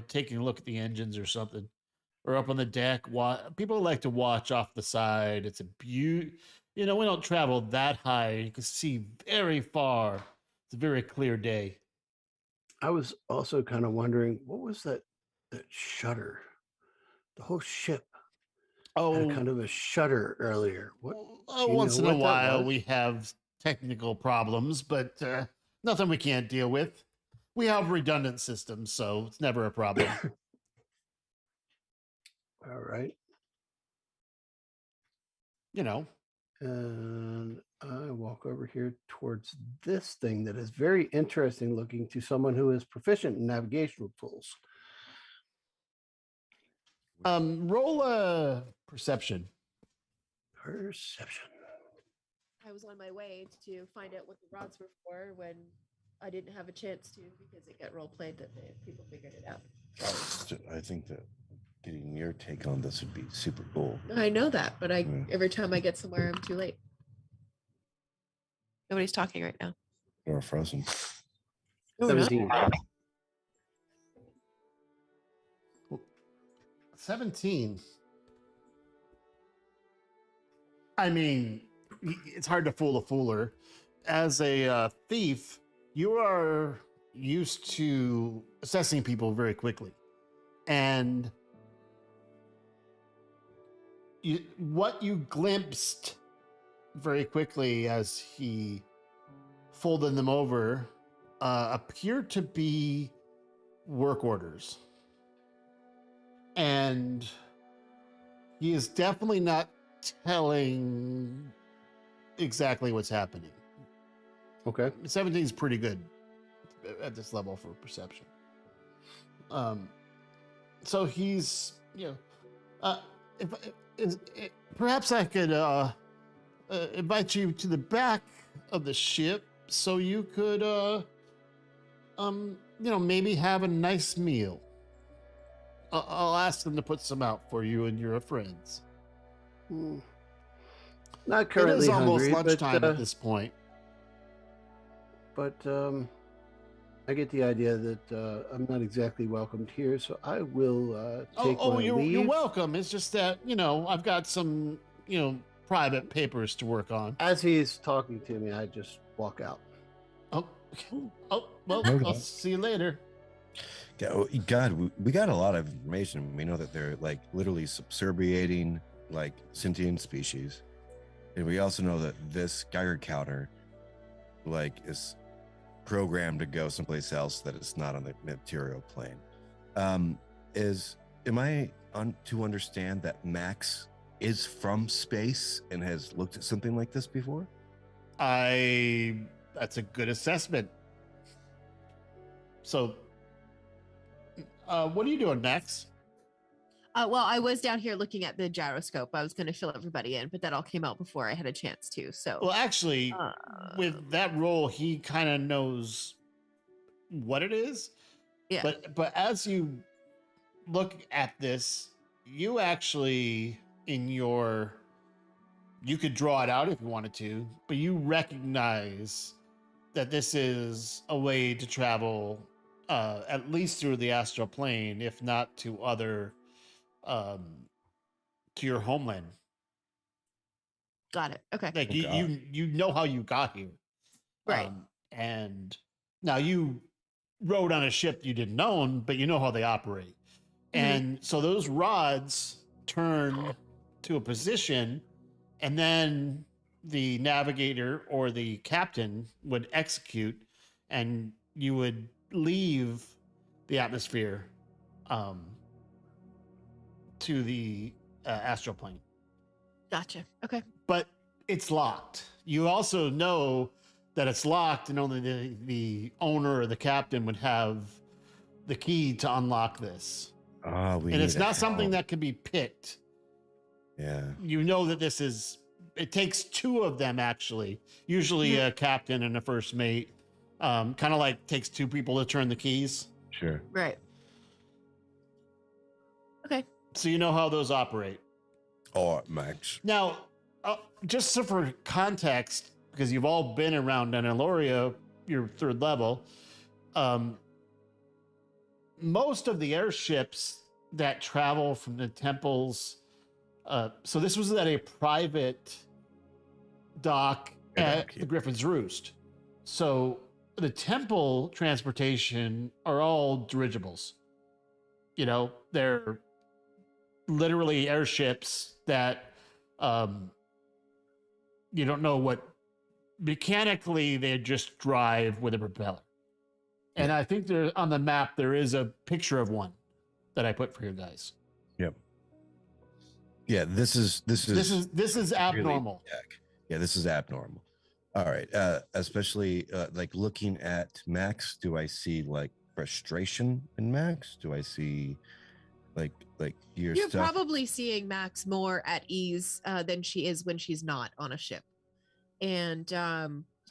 taking a look at the engines or something, or up on the deck. People like to watch off the side. It's a beaut. We don't travel that high. You can see very far. It's a very clear day. I was also kind of wondering, what was that shutter? The whole ship had Oh, kind of a shutter earlier. What? well, do you once know in a what that while was? we have technical problems, but nothing we can't deal with. We have redundant systems, so it's never a problem. All right. you know. And I walk over here towards this thing that is very interesting looking to someone who is proficient in navigational tools. Roll a perception. Perception. I was on my way to find out what the rods were for when I didn't have a chance to because it got role played that people figured it out. I think that getting your take on this would be super cool. I know that, but every time I get somewhere, I'm too late. Nobody's talking right now. Or frozen. No, we're not. 17. 17. I mean, it's hard to fool a fooler. As a thief, you are used to assessing people very quickly. And what you glimpsed very quickly as he folded them over appeared to be work orders. And he is definitely not telling exactly what's happening. Okay. 17 is pretty good at this level for perception. So he's, perhaps I could invite you to the back of the ship so you could, maybe have a nice meal. I'll ask them to put some out for you and your friends. Not currently It is almost hungry, lunchtime at this point. but I get the idea that I'm not exactly welcomed here, so I will take my You're leave. welcome. It's just that, I've got some, private papers to work on. As he's talking to me, I just walk out. Oh, well, Okay. I'll see you later. God, we got a lot of information. We know that they're like literally subserviating like sentient species. And we also know that this Geiger counter like is programmed to go someplace else that it's not on the material plane. Am I to understand that Max is from space and has looked at something like this before? That's a good assessment. So, what are you doing, Max? Well, I was down here looking at the gyroscope. I was going to fill everybody in, but that all came out before I had a chance to. So, Well, actually, with that role, he kind of knows what it is. yeah. But as you look at this, you actually you could draw it out if you wanted to, but you recognize that this is a way to travel at least through the astral plane, if not to other to your homeland. Got it. Okay. Like Oh, you know how you got here. Right. And now you rode on a ship you didn't own, but you know how they operate. And so those rods turn to a position, and then the navigator or the captain would execute, and you would leave the atmosphere to the astral plane. Gotcha. Okay. But it's locked. You also know that it's locked, and only the owner or the captain would have the key to unlock this. We And it's need a not something helm. that can be picked. Yeah. You know that this is, it takes two of them actually, usually a captain and a first mate. Kind of like takes two people to turn the keys. Sure. Right. Okay. So you know how those operate. All right, Max. Now, just so for context, because you've all been around Analoria, your third level, most of the airships that travel from the temples, so this was at a private dock at the Griffin's Roost. So the temple transportation are all dirigibles. You know, they're literally airships that you don't know what, mechanically they just drive with a propeller. And I think there on the map there is a picture of one that I put for you guys. Yep. Yeah, this is This is abnormal. Yeah, this is abnormal. All right. Especially like looking at Max, do I see like frustration in Max? Do I see like your You're stuff? probably seeing Max more at ease than she is when she's not on a ship. And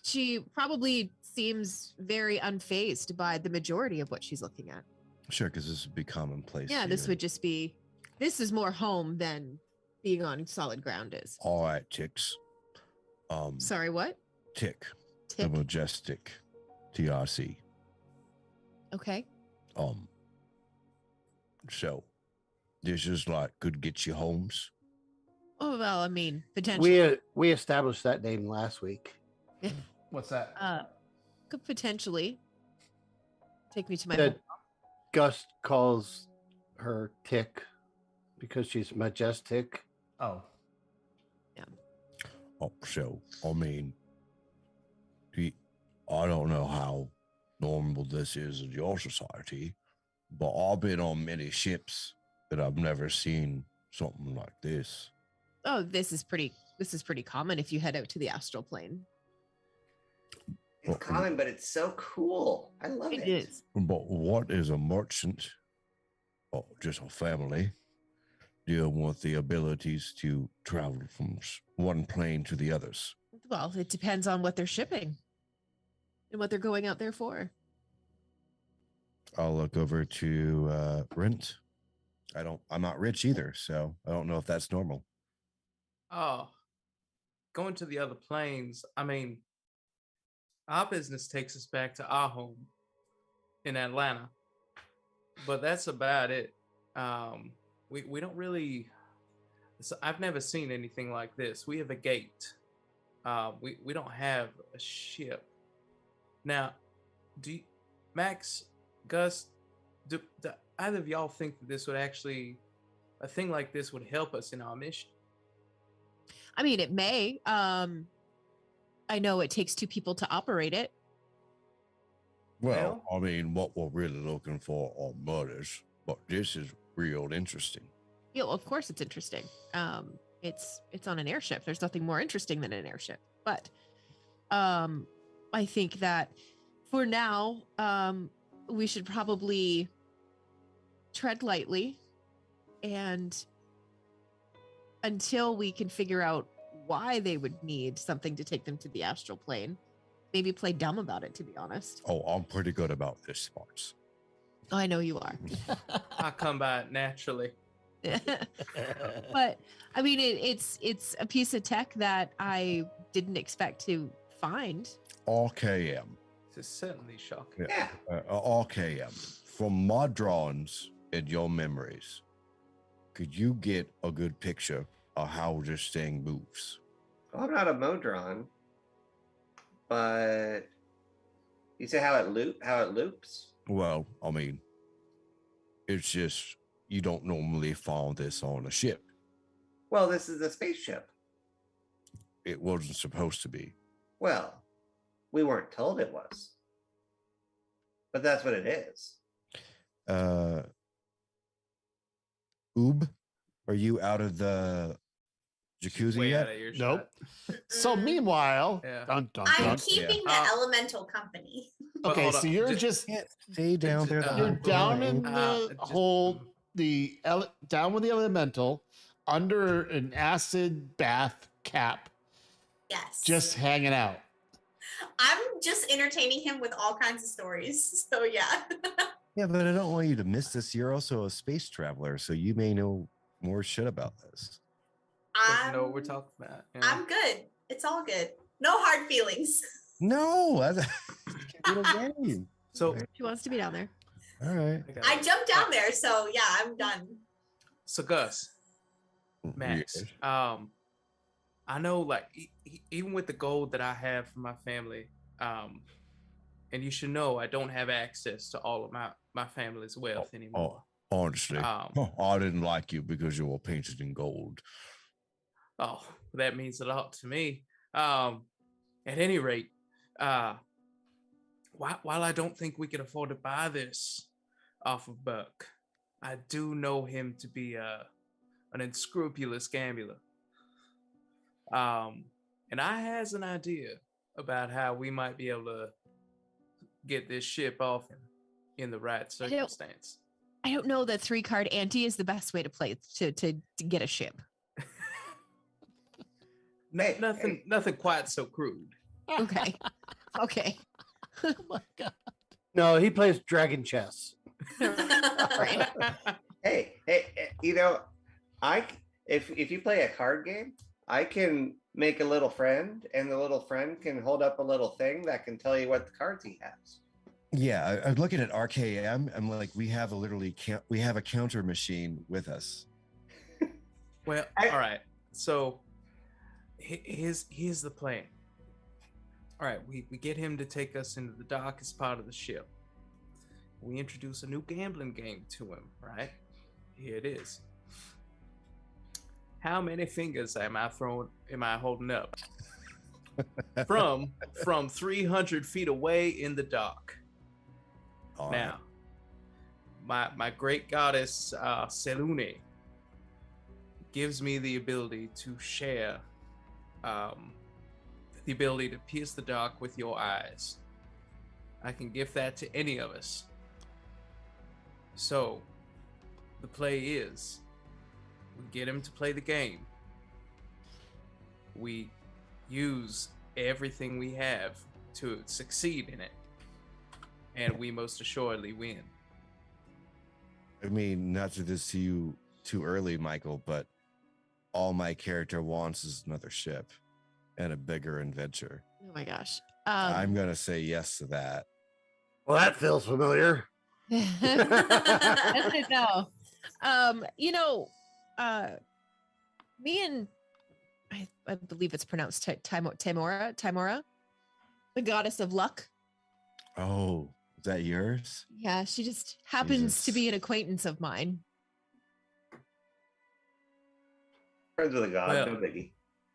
she probably seems very unfazed by the majority of what she's looking at. Sure, because this would be commonplace. Yeah, this here. would just be, this is more home than being on solid ground is. All right, Ticks. Sorry, what? Tick. The Tick. Majestic TRC. Okay. So this is like could get you homes. Oh, well, I mean, potentially. We established that name last week. What's that? Could potentially take me to my That home. Gus calls her Tick because she's majestic. Oh. Oh, so I mean, I don't know how normal this is in your society, but I've been on many ships that I've never seen something like this. Oh, this is pretty common if you head out to the astral plane. It's common, but it's so cool. I love it. It is. But what is a merchant, or just a family, dealing with the abilities to travel from one plane to the others? Well, it depends on what they're shipping and what they're going out there for. I'll look over to Rent. I'm not rich either, so I don't know if that's normal. Oh, going to the other planes. I mean, our business takes us back to our home in Atlanta, but that's about it. We don't really. I've never seen anything like this. We have a gate. We don't have a ship. Now, Max, Gus, do either of y'all think that this would actually, a thing like this would help us in our mission? I mean, it may. I know it takes two people to operate it. Well, I mean, what we're really looking for are murders, but this is real interesting. Yeah, well, of course it's interesting. It's on an airship. There's nothing more interesting than an airship. But I think that for now, we should probably tread lightly, and until we can figure out why they would need something to take them to the astral plane, maybe play dumb about it, to be honest. Oh, I'm pretty good about this parts. I know you are. I come by it naturally. But I mean, it's a piece of tech that I didn't expect to find. RKM. This is certainly shocking. Yeah. RKM. From my drawings and your memories, could you get a good picture of how this thing moves? Well, I'm not a Modron, but you say how it loops? Well, I mean, it's just you don't normally find this on a ship. Well, this is a spaceship. it wasn't supposed to be. Well, we weren't told it was. But that's what it is. Oob, are you out of the jacuzzi Way yet? out of earshot. Nope. So meanwhile, Yeah. dun, dun, I'm dun. keeping the elemental company. But Okay, hold so on, you're ju- just Can't stay down there. the you're whole down time. in the just- hole, down with the elemental, under an acid bath cap, Yes. just hanging out. I'm just entertaining him with all kinds of stories. So yeah. Yeah, but I don't want you to miss this. You're also a space traveler, so you may know more shit about this. Doesn't know what we're talking about. Yeah. I'm good. It's all good. No hard feelings. No, that's a game. So She wants to be down there. All right. I jumped down there, so yeah, I'm done. So Gus, Max, Yes. I know, like, even with the gold that I have from my family, and you should know I don't have access to all of my family's wealth anymore. Honestly, I didn't like you because you were painted in gold. Oh, that means a lot to me. At any rate, while I don't think we can afford to buy this off of Buck, I do know him to be an unscrupulous gambler. And I has an idea about how we might be able to get this ship off him in the right don't- circumstance. I don't know that 3-card ante is the best way to play to get a ship. Hey, Nothing quite so crude. Okay. Okay. Oh my god. No, he plays dragon chess. Right. Hey, if you play a card game, I can make a little friend, and the little friend can hold up a little thing that can tell you what the cards he has. Yeah, I'm looking at RKM. I'm like, we have a counter machine with us. Well, all right. So here's the plan. All right, we get him to take us into the darkest part of the ship. We introduce a new gambling game to him, right? Here it is. How many fingers am I holding up? from 300 feet away in the dark. All right. Now, my great goddess Selune gives me the ability to share the ability to pierce the dark with your eyes. I can give that to any of us. So, the play is, we get him to play the game. We use everything we have to succeed in it. And we most assuredly win. I mean, not to this to you too early, Michael, but all my character wants is another ship and a bigger adventure. Oh my gosh. I'm gonna say yes to that. Well, that feels familiar. Doesn't it though? Me and I believe it's pronounced Timora, the goddess of luck. Oh, is that yours? Yeah, she just happens to be an acquaintance of mine. Friends with a god, Well, no biggie.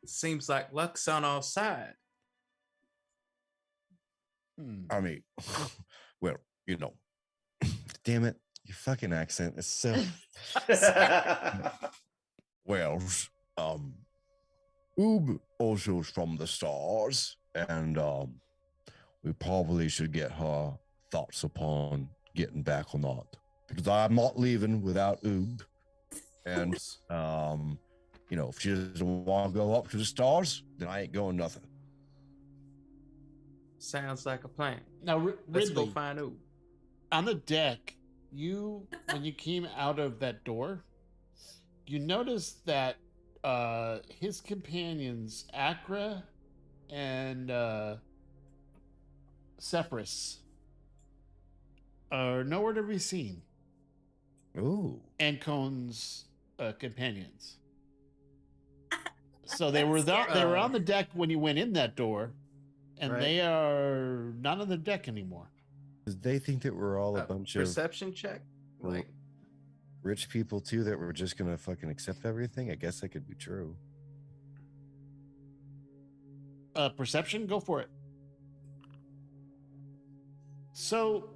Seems like luck's on our side. I mean, well, damn it, your fucking accent is so. Well, Oob also is from the stars, and we probably should get her thoughts upon getting back or not, because I'm not leaving without Oob. And if she doesn't want to go up to the stars, then I ain't going nothing. Sounds like a plan. Now, Let's go Ridley, find Oob. on the deck, when you came out of that door, you noticed that his companions, Akra and Sephris, are nowhere to be seen. Ooh. Ancon's companions. So they were on the deck when you went in that door, and Right. they are not on the deck anymore. They think that we're all a bunch of Perception check. Well, Like, rich people too that were just gonna fucking accept everything. I guess that could be true. perception. Go for it. So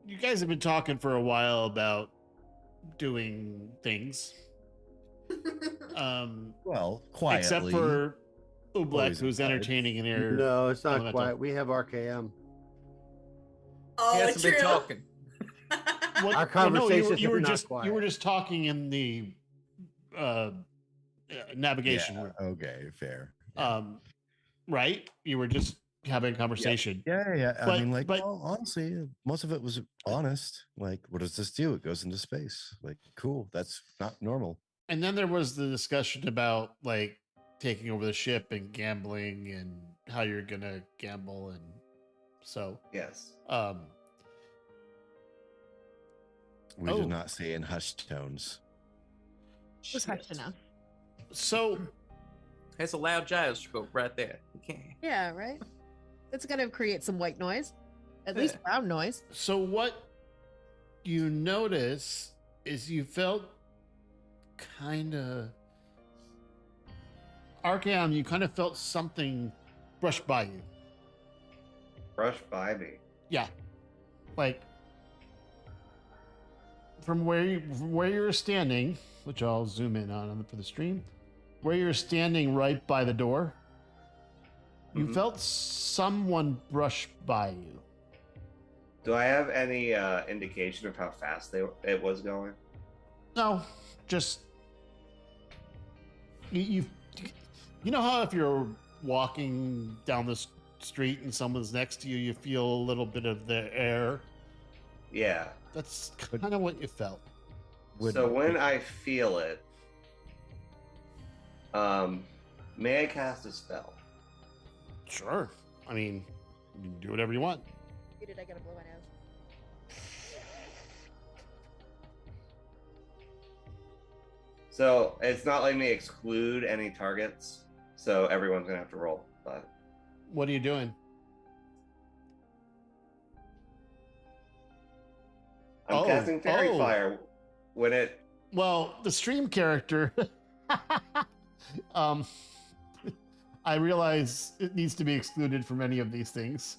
you guys have been talking for a while about doing things. Well, quietly. Except for Oobleck, Always who's quiet. entertaining an air. No, it's not elemental. quiet. We have RKM. Oh, he hasn't true. been talking. What- Our well, no, conversations you are were not just quiet. you were just talking in the navigation Yeah, room. okay, fair. Right? You were just having a conversation. Yeah. But- I mean, like, but- well, honestly, most of it was honest. Like, what does this do? It goes into space. Like, cool. That's not normal. And then there was the discussion about like taking over the ship and gambling and how you're gonna gamble, and so Yes. We Oh. do not say in hushed tones. It's hard to know. so That's a loud gyroscope right there. You can't. Yeah, right. It's gonna create some white noise, at least Yeah. brown noise. so what you notice is you felt kind of Archaon, you kind of felt something brush by you. Brush by me. Yeah. Like from where you were standing, which I'll zoom in on for the stream, where you're standing right by the door, you Mhm. felt someone brush by you. Do I have any indication of how fast it was going? No, just you know how if you're walking down the street and someone's next to you, you feel a little bit of the air. Yeah. That's kind of what you felt. So when I feel it, may I cast a spell? Sure. I mean, you can do whatever you want. Did I gotta blow my nose? So it's not letting me exclude any targets. So everyone's gonna have to roll. But What are you doing? I'm Oh, casting Fairy oh. Fire. When it Well, the stream character, I realize it needs to be excluded from any of these things.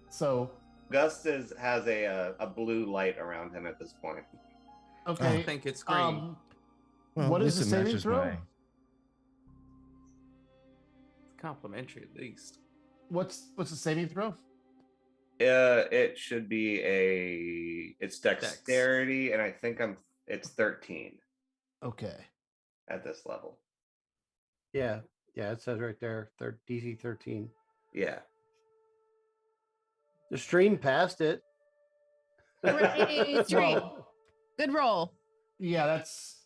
So, Gus has a blue light around him at this point. I okay. think it's green. Well, what at is the least it saving matches throw? my- Complimentary at least. What's the saving throw? It should be it's dexterity, and I think it's 13 Okay. at this level. Yeah, it says right there, DC 13. Yeah. The stream passed it. Hooray, stream. Well, Good roll. yeah, that's.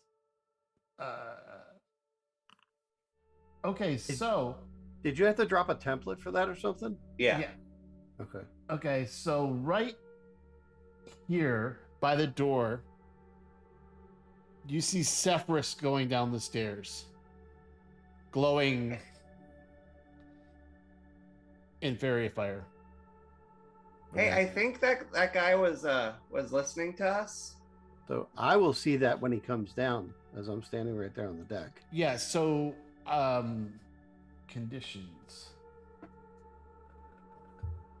Okay, so Did you have to drop a template for that or something? Yeah. Okay. Okay, so right here by the door, you see Sephiroth going down the stairs, glowing in fairy fire. Hey, I think that guy was listening to us. So I will see that when he comes down, as I'm standing right there on the deck. Yeah, so conditions.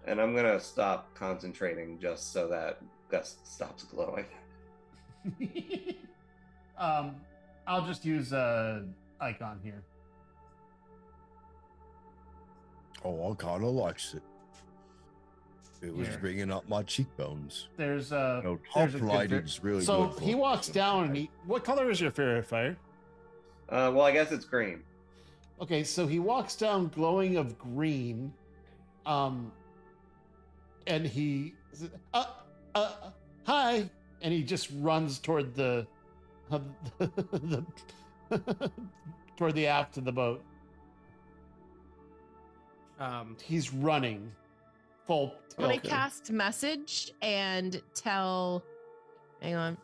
And I'm gonna stop concentrating just so that Gus stops glowing. I'll just use icon here. Oh, I kind of likes it. It was Here. bringing up my cheekbones. There's No, there's top a good lighting's really so good. for he it. walks down and what color is your fairy fire? Well, I guess it's green. Okay, so he walks down glowing of green, and he says, hi, and he just runs toward the toward the aft of the boat. He's running full When I tilt. cast message and tell, hang on,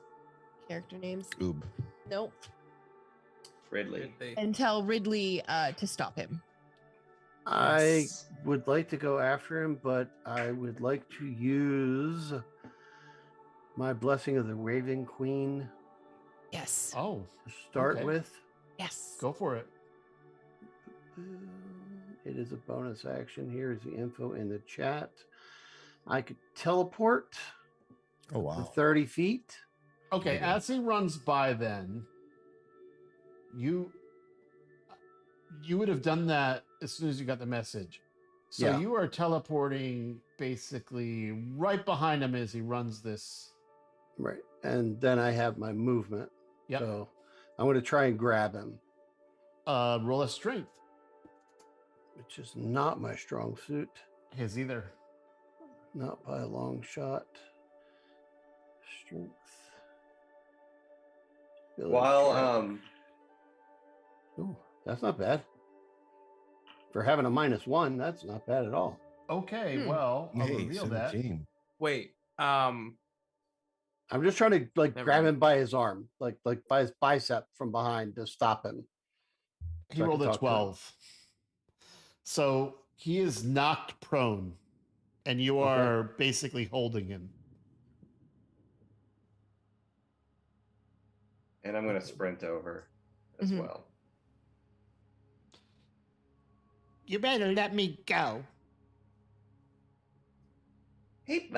character names. Oob. Nope. Ridley. And tell Ridley to stop him. I would like to go after him, but I would like to use my blessing of the Raven Queen Yes. Oh, to start Okay. with. Yes. go for it. It is a bonus action. Here is the info in the chat. I could teleport Oh for wow. 30 feet. Okay, Yeah. as he runs by, then you would have done that as soon as you got the message. So Yeah. you are teleporting basically right behind him as he runs this. Right. And then I have my movement. Yep. So I'm going to try and grab him, Roll a strength. which is not my strong suit. His either. Not by a long shot. Strength. Ability While check. Ooh, that's not bad. For having a -1, that's not bad at all. Okay, Hmm. well, I'll Hey, reveal that. 17. Wait. I'm just trying to Never grab mind. him by his arm, like by his bicep from behind to stop him. He so I can rolled a talk to him. 12. So he is knocked prone, and you Okay. are basically holding him. And I'm gonna sprint over as Mhm. well. You better let me go. Hey, The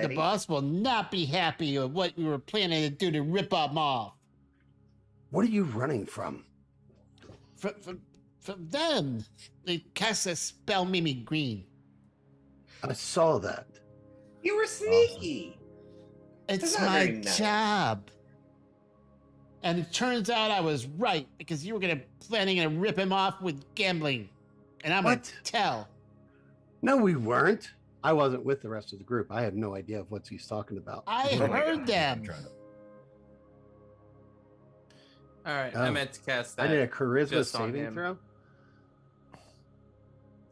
buddy. boss will not be happy with what you were planning to do to rip him off. What are you running from? From them, they cast a spell, made me green. I saw that. You were sneaky. It's not my very nice. job. And it turns out I was right because you were planning to rip him off with gambling. And I'm going What? to tell. No, we weren't. I wasn't with the rest of the group. I have no idea of what he's talking about. I Oh my heard God. them. All right. I Oh. meant to cast that. I did a charisma just on saving him. throw.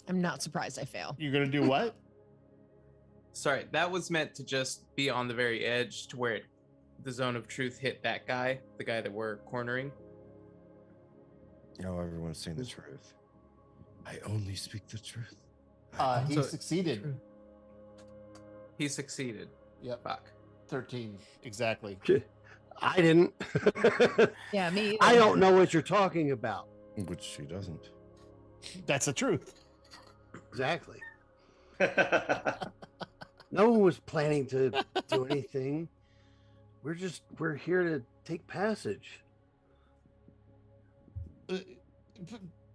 I'm not surprised I fail. You're going to do what? Sorry, that was meant to just be on the very edge to where the zone of truth hit that guy, the guy that we're cornering. Oh, everyone's seen the truth. I only speak the truth. He So- succeeded. He succeeded. Yep. Fuck. 13. Exactly. I didn't. Yeah, me. I either. don't know what you're talking about. Which she doesn't. That's the truth. Exactly. No one was planning to do anything. We're here to take passage.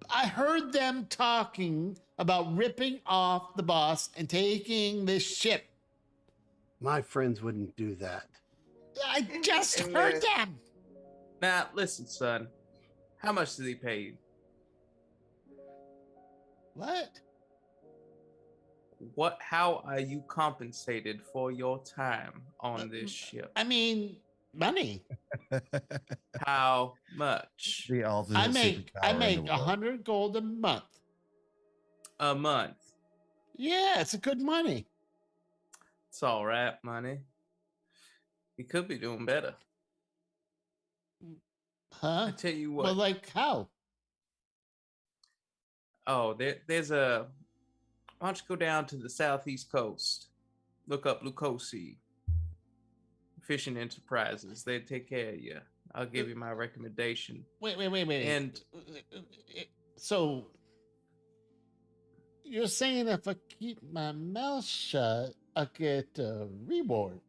I heard them talking about ripping off the boss and taking this ship. My friends wouldn't do that. I just heard them. Now, listen, son. How much did he pay you? What? How are you compensated for your time on this ship? I mean, money. How much? The ultimate I make superpower in the world. 100 gold a month. A month. Yeah, it's a good money. It's all right, money. You could be doing better. Huh? I tell you what. Well, like how? Oh, there's a. Why don't you go down to the southeast coast? Look up Lucosi. Fishing Enterprises. They take care of you. I'll give you my recommendation. Wait. And So you're saying if I keep my mouth shut, I get a reward,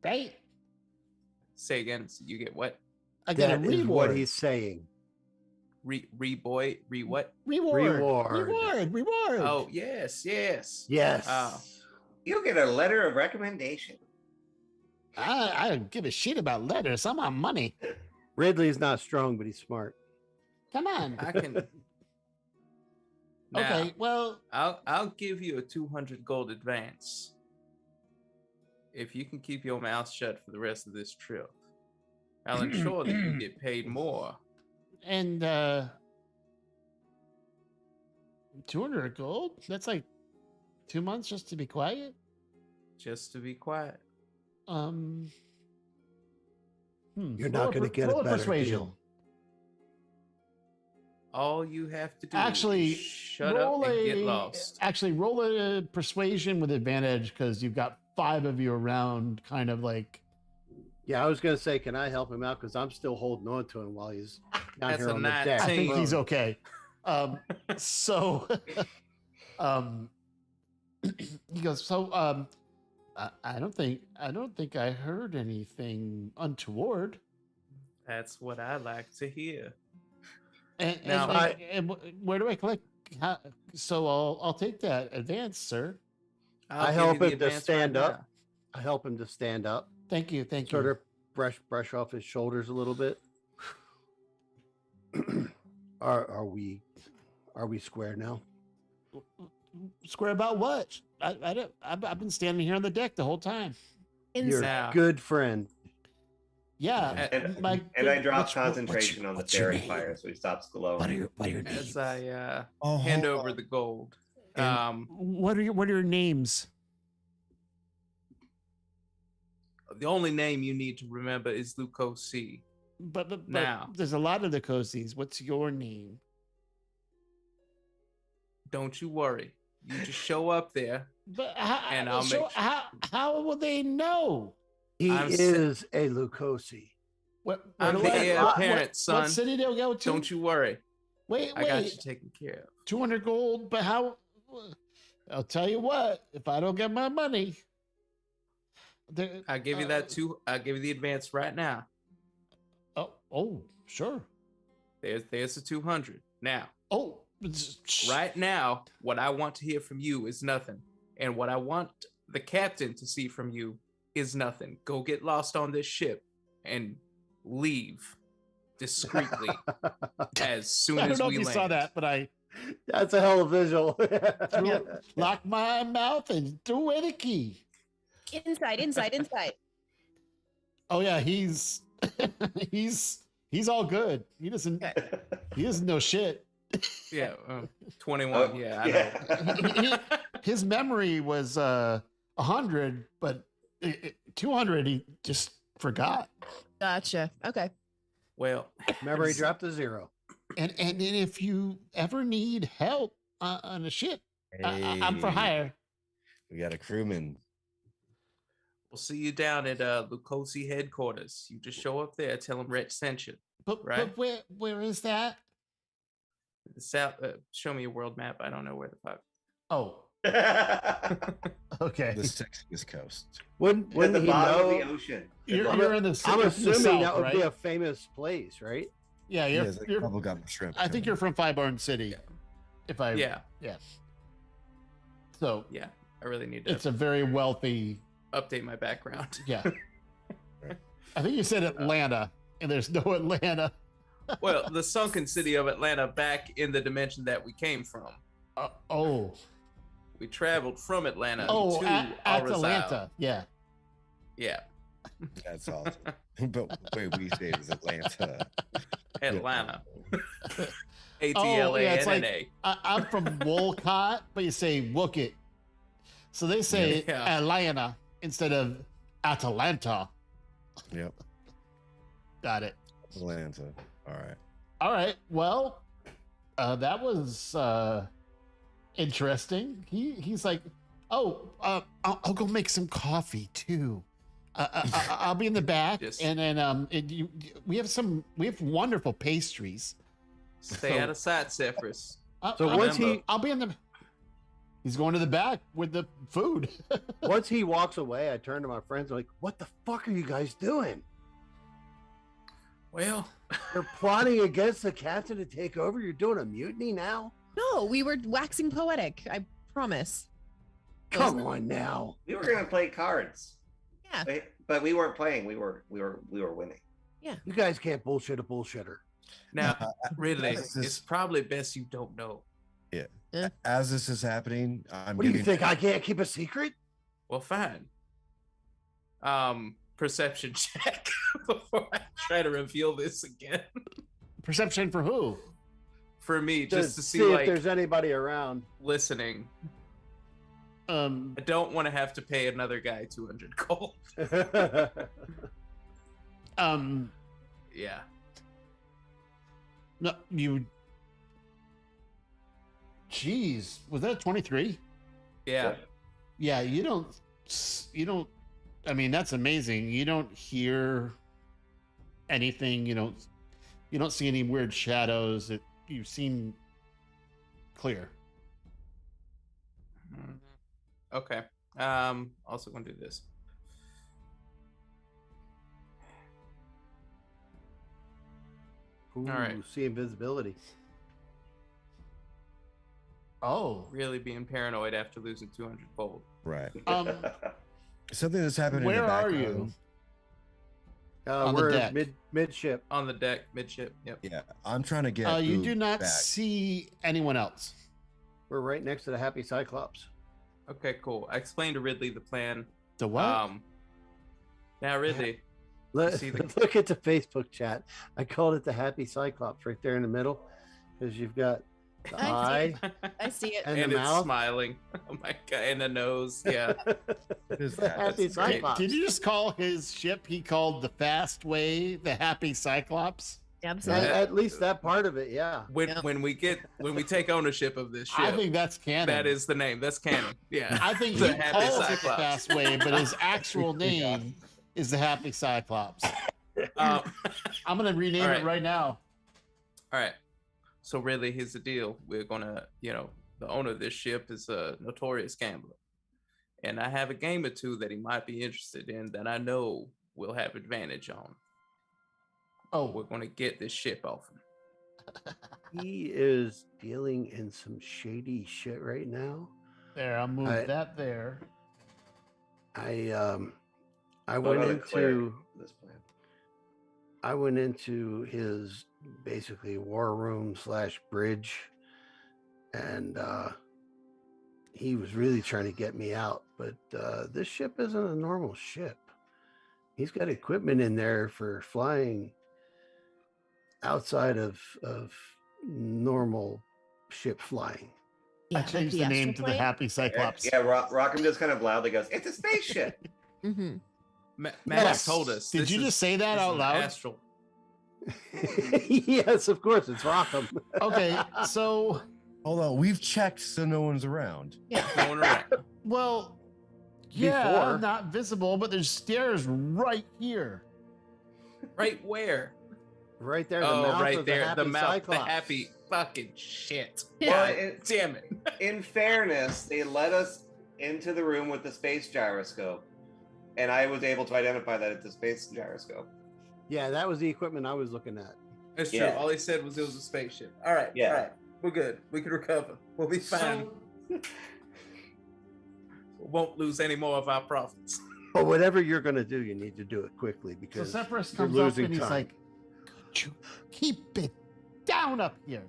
right? say again. So you get what? I get a That is reward. what he's saying. Re what? Reward. Oh yes. Yes. You'll get a letter of recommendation. I don't give a shit about letters. I'm on money. Ridley's not strong, but he's smart. Come on. I can. Now, Okay. Well, I'll give you a 200 gold advance if you can keep your mouth shut for the rest of this trip. I'll ensure that you get paid more. and 200 gold. That's like 2 months just to be quiet. Just to be quiet. You're not going to get roll a better persuasion. deal. All you have to do Actually, is shut up and get lost. Actually, roll a persuasion with advantage because you've got 5 of you around, kind of like. Yeah, I was gonna say, can I help him out? Because I'm still holding on to him while he's down That's here a on the nat deck. I think he's prone. okay. So, he goes. So, I don't think I heard anything untoward. That's what I like to hear. And, Now- where do I collect? So I'll take that advance, sir. I'll I give help you the him to advance stand right up. I help him to stand up, Thank you. Thank sort you. of brush off his shoulders a little bit. Are we square now? Square about what? I've been standing here on the deck the whole time. You're Now- a good friend. Yeah. And, my and I good- drop what's your- concentration on the what's your fairy name? fire, so he stops glowing. What are your As names? I Oh, hand hold over on. the gold. And what are your names? The only name you need to remember is Lucosi. But Now. there's a lot of the Cozies. What's your name? Don't you worry. You just show up there. But And I'll make sure. how will they know? He I'm is a Lucosi. What, I'm do the I- heir what- apparent, what son. city they'll go to? Don't you worry. Wait, I got you taken care of. 200 gold, but how? I'll tell you what. If I don't get my money, I'll give you that too. I'll give you the advance right now. Oh, sure. There's the 200. Now, Oh, right now, what I want to hear from you is nothing. And what I want the captain to see from you is nothing. Go get lost on this ship and leave discreetly as soon I don't as know we if you land. saw that, but I That's a hell of a visual. locked my mouth and threw away the key. Inside. Oh yeah, he's he's all good. He doesn't know shit. Yeah, 21. Oh, yeah, I yeah. know. His memory was 100, but 200 he just forgot. Gotcha. Okay. Well, Memory dropped to 0. And if you ever need help on a ship, I'm for Hey, hire. We got a crewman. we'll see you down at Lucosi headquarters. You just show up there, tell them Rhett sent you. But Right. but where is that? The south. Show me a world map. I don't know where the fuck. Oh, okay. The sexiest coast. At Wouldn't the he bottom know? of the ocean. You're I'm in the I'm you're in the assuming south, that would right? be a famous place, right? Yeah, Yeah, you're, it's like you're bubblegum shrimp. I think you're from Fireborn City. If I Yeah, So yeah. I really need to it's a very wealthy. update my background. Yeah. I think you said Atlanta, and there's no Atlanta. Well, the sunken city of Atlanta, back in the dimension that we came from. Oh, We traveled from Atlanta oh, to at Arizal. Atlanta. Yeah. Yeah, That's awesome. But wait, we say it's Atlanta. Atlanta. Oh, yeah, it's like ATLANNA. I'm from Wolcott, but you say Wookit. So they say Yeah. Atlanta instead of Atalanta. Yep, Got it. Atlanta. All right. All right. Well, that was interesting. He's like, oh, I'll go make some coffee too. I'll be in the back, Yes. and then we have wonderful pastries. Stay out of sight, Zephyrus. So once he I'll be in the. He's going to the back with the food. once he walks away, I turn to my friends. I'm like, "What the fuck are you guys doing? Well, You're plotting against the captain to take over. You're doing a mutiny now? No, we were waxing poetic. I promise. Come on now." We were gonna play cards, Yeah. but we weren't playing. We were winning. You guys can't bullshit a bullshitter. now, Uh, really, as it's probably best you don't know. As this is happening, I'm What do you giving think? I can't keep a secret? Well, fine. Perception check before I try to reveal this again. Perception for who? For me, just to see if like there's anybody around. listening. Um, I don't want to have to pay another guy 200 gold. Yeah. no, you. Jeez, was that 23? Yeah. Yeah, you don't. you don't. I mean, that's amazing. You don't hear anything. You don't see any weird shadows. You seem clear. Okay. Also gonna do this. Ooh, right. see invisibility. Oh, Really being paranoid after losing 200 fold. Right. something that's happening. where in the are background. you? On the We're deck. midship. On the deck, midship. Yep. Yeah, I'm trying to get. You Boog do not back. see anyone else. We're right next to the Happy Cyclops. Okay, cool. I explained to Ridley the plan. The what? Now Ridley, Look, see the- look at the Facebook chat. I called it the Happy Cyclops right there in the middle, because you've got the eye I see it. and and the it's mouth. smiling. Oh my god, and the nose. Yeah. What is The that? Happy That's great. Cyclops. Did you just call his ship he called the Fast Way the Happy Cyclops? Absolutely. At least that part of it, yeah. When we take ownership of this I ship, think that's canon. that is the name. That's canon. Yeah. I think The he Happy calls it the Cyclops. Fast Way, but his actual name is the Happy Cyclops. Um, I'm gonna rename All it right. right now. all right. So really, here's the deal. We're gonna, the owner of this ship is a notorious gambler, and I have a game or two that he might be interested in that I know we'll have advantage on. We're Oh, gonna get this ship off him. He is dealing in some shady shit right now. there. I'll move I- that there. I What went other cleric into this plan? I went into his basically war room / bridge, and he was really trying to get me out. But this ship isn't a normal ship. He's got equipment in there for flying outside of normal ship flying. I changed the name to the Happy Cyclops. Yeah, Rockham just kind of loudly goes, "It's a spaceship." Mm-hmm. Max Yes. told us. Did this you is- just say that this is out an loud? Astral. Yes, of course, it's Rockham. Okay, so Hold on, we've checked so no one's around. Going around. well, yeah, Before. not visible, but there's stairs right here. Right where? Right there, the Oh, mouth right of there. the The Happy mouth. Cyclops. The happy fucking shit. Well, God it- damn it. In fairness, they let us into the room with the space gyroscope, and I was able to identify that it's a space gyroscope. Yeah, that was the equipment I was looking at. That's true. Yeah. All he said was it was a spaceship. All right. Yeah. All right. We're good. We can recover. We'll be fine. So, We won't lose any more of our profits. But whatever you're going to do, you need to do it quickly so because Separus you're comes up losing and he's time. like, "Could you keep it down up here?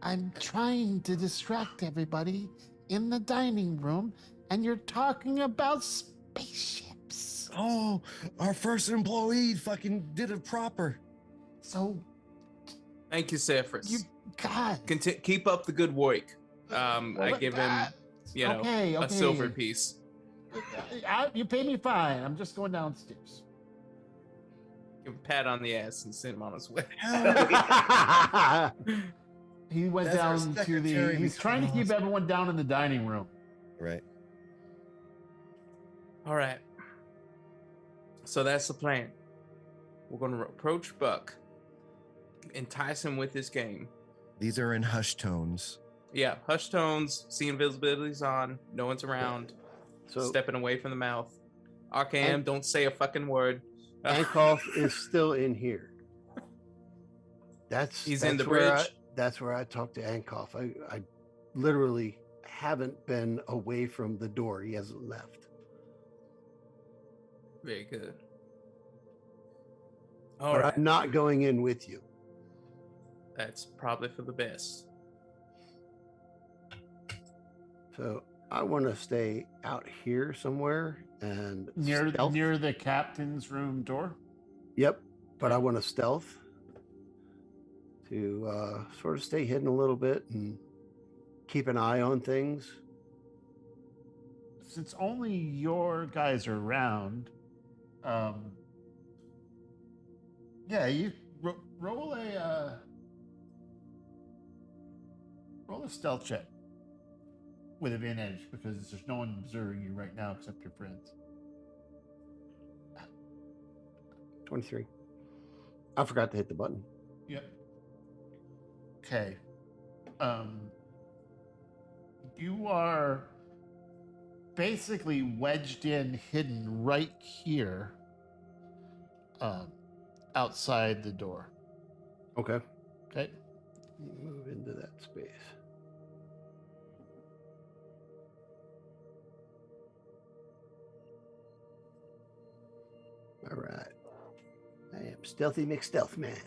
I'm trying to distract everybody in the dining room, and you're talking about spaceships. Oh, our first employee fucking did it proper. So, Thank you, Cephas. you, God. Keep up the good work. I Well, give him, okay, a silver piece. You pay me fine. I'm just going downstairs. Give him a pat on the ass and send him on his way. He went That's our down to the. secretary He's trying to keep because- everyone down in the dining room. Right. All right. So that's the plan. We're going to approach Buck, entice him with this game. These are in hush tones. Yeah, hush tones, see invisibility's on, no one's around, So stepping away from the mouth. Arkham, And- don't say a fucking word. Ankoff is still in here. He's in the where bridge. that's where I talked to Ankoff. I literally haven't been away from the door. He hasn't left. Very good. All But right, I'm not going in with you. that's probably for the best. So I want to stay out here somewhere and stealth. Near the captain's room door. Yep, but I want to stealth to sort of stay hidden a little bit and keep an eye on things. Since only your guys are around, yeah, you roll a stealth check with advantage because there's no one observing you right now except your friends. 23. I forgot to hit the button. Yep. Okay. You are basically wedged in, hidden right here, outside the door. Okay. Okay. Move into that space. All right. I am Stealthy McStealth Man.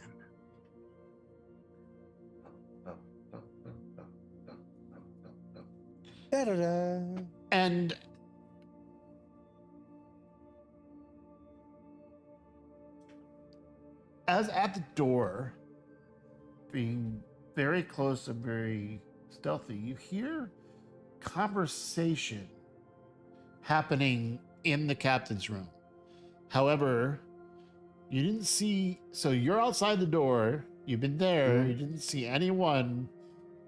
Da-da-da. And as at the door, being very close and very stealthy, you hear conversation happening in the captain's room. However, you didn't see, so you're outside the door, you've been there, you didn't see anyone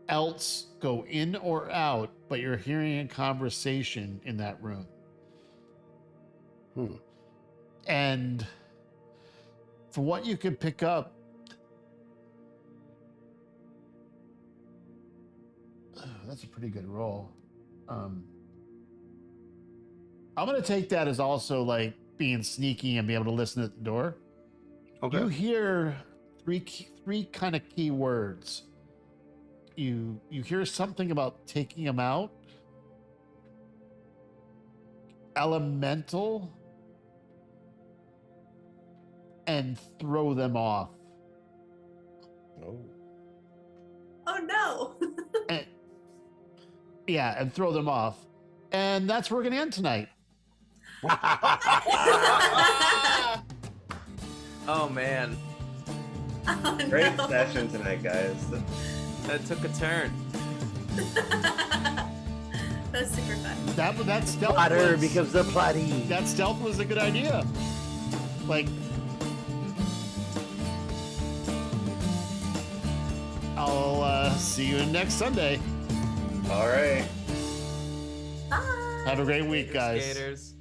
else go in or out, but you're hearing a conversation in that room. And from what you can pick up, that's a pretty good roll. I'm going to take that as also like being sneaky and be able to listen at the door. Okay. You hear three kind of key words. You hear something about taking them out, elemental, and throw them off. Oh. Oh no. And, yeah, and throw them off. And that's where we're going to end tonight. Oh man, Oh, Great no. session tonight, guys. that took a turn. That was super fun. That stealth Plotter was, becomes the plotty. that stealth was a good idea. Like, I'll see you next Sunday. All right. Bye. Have a great week, guys. Skaters.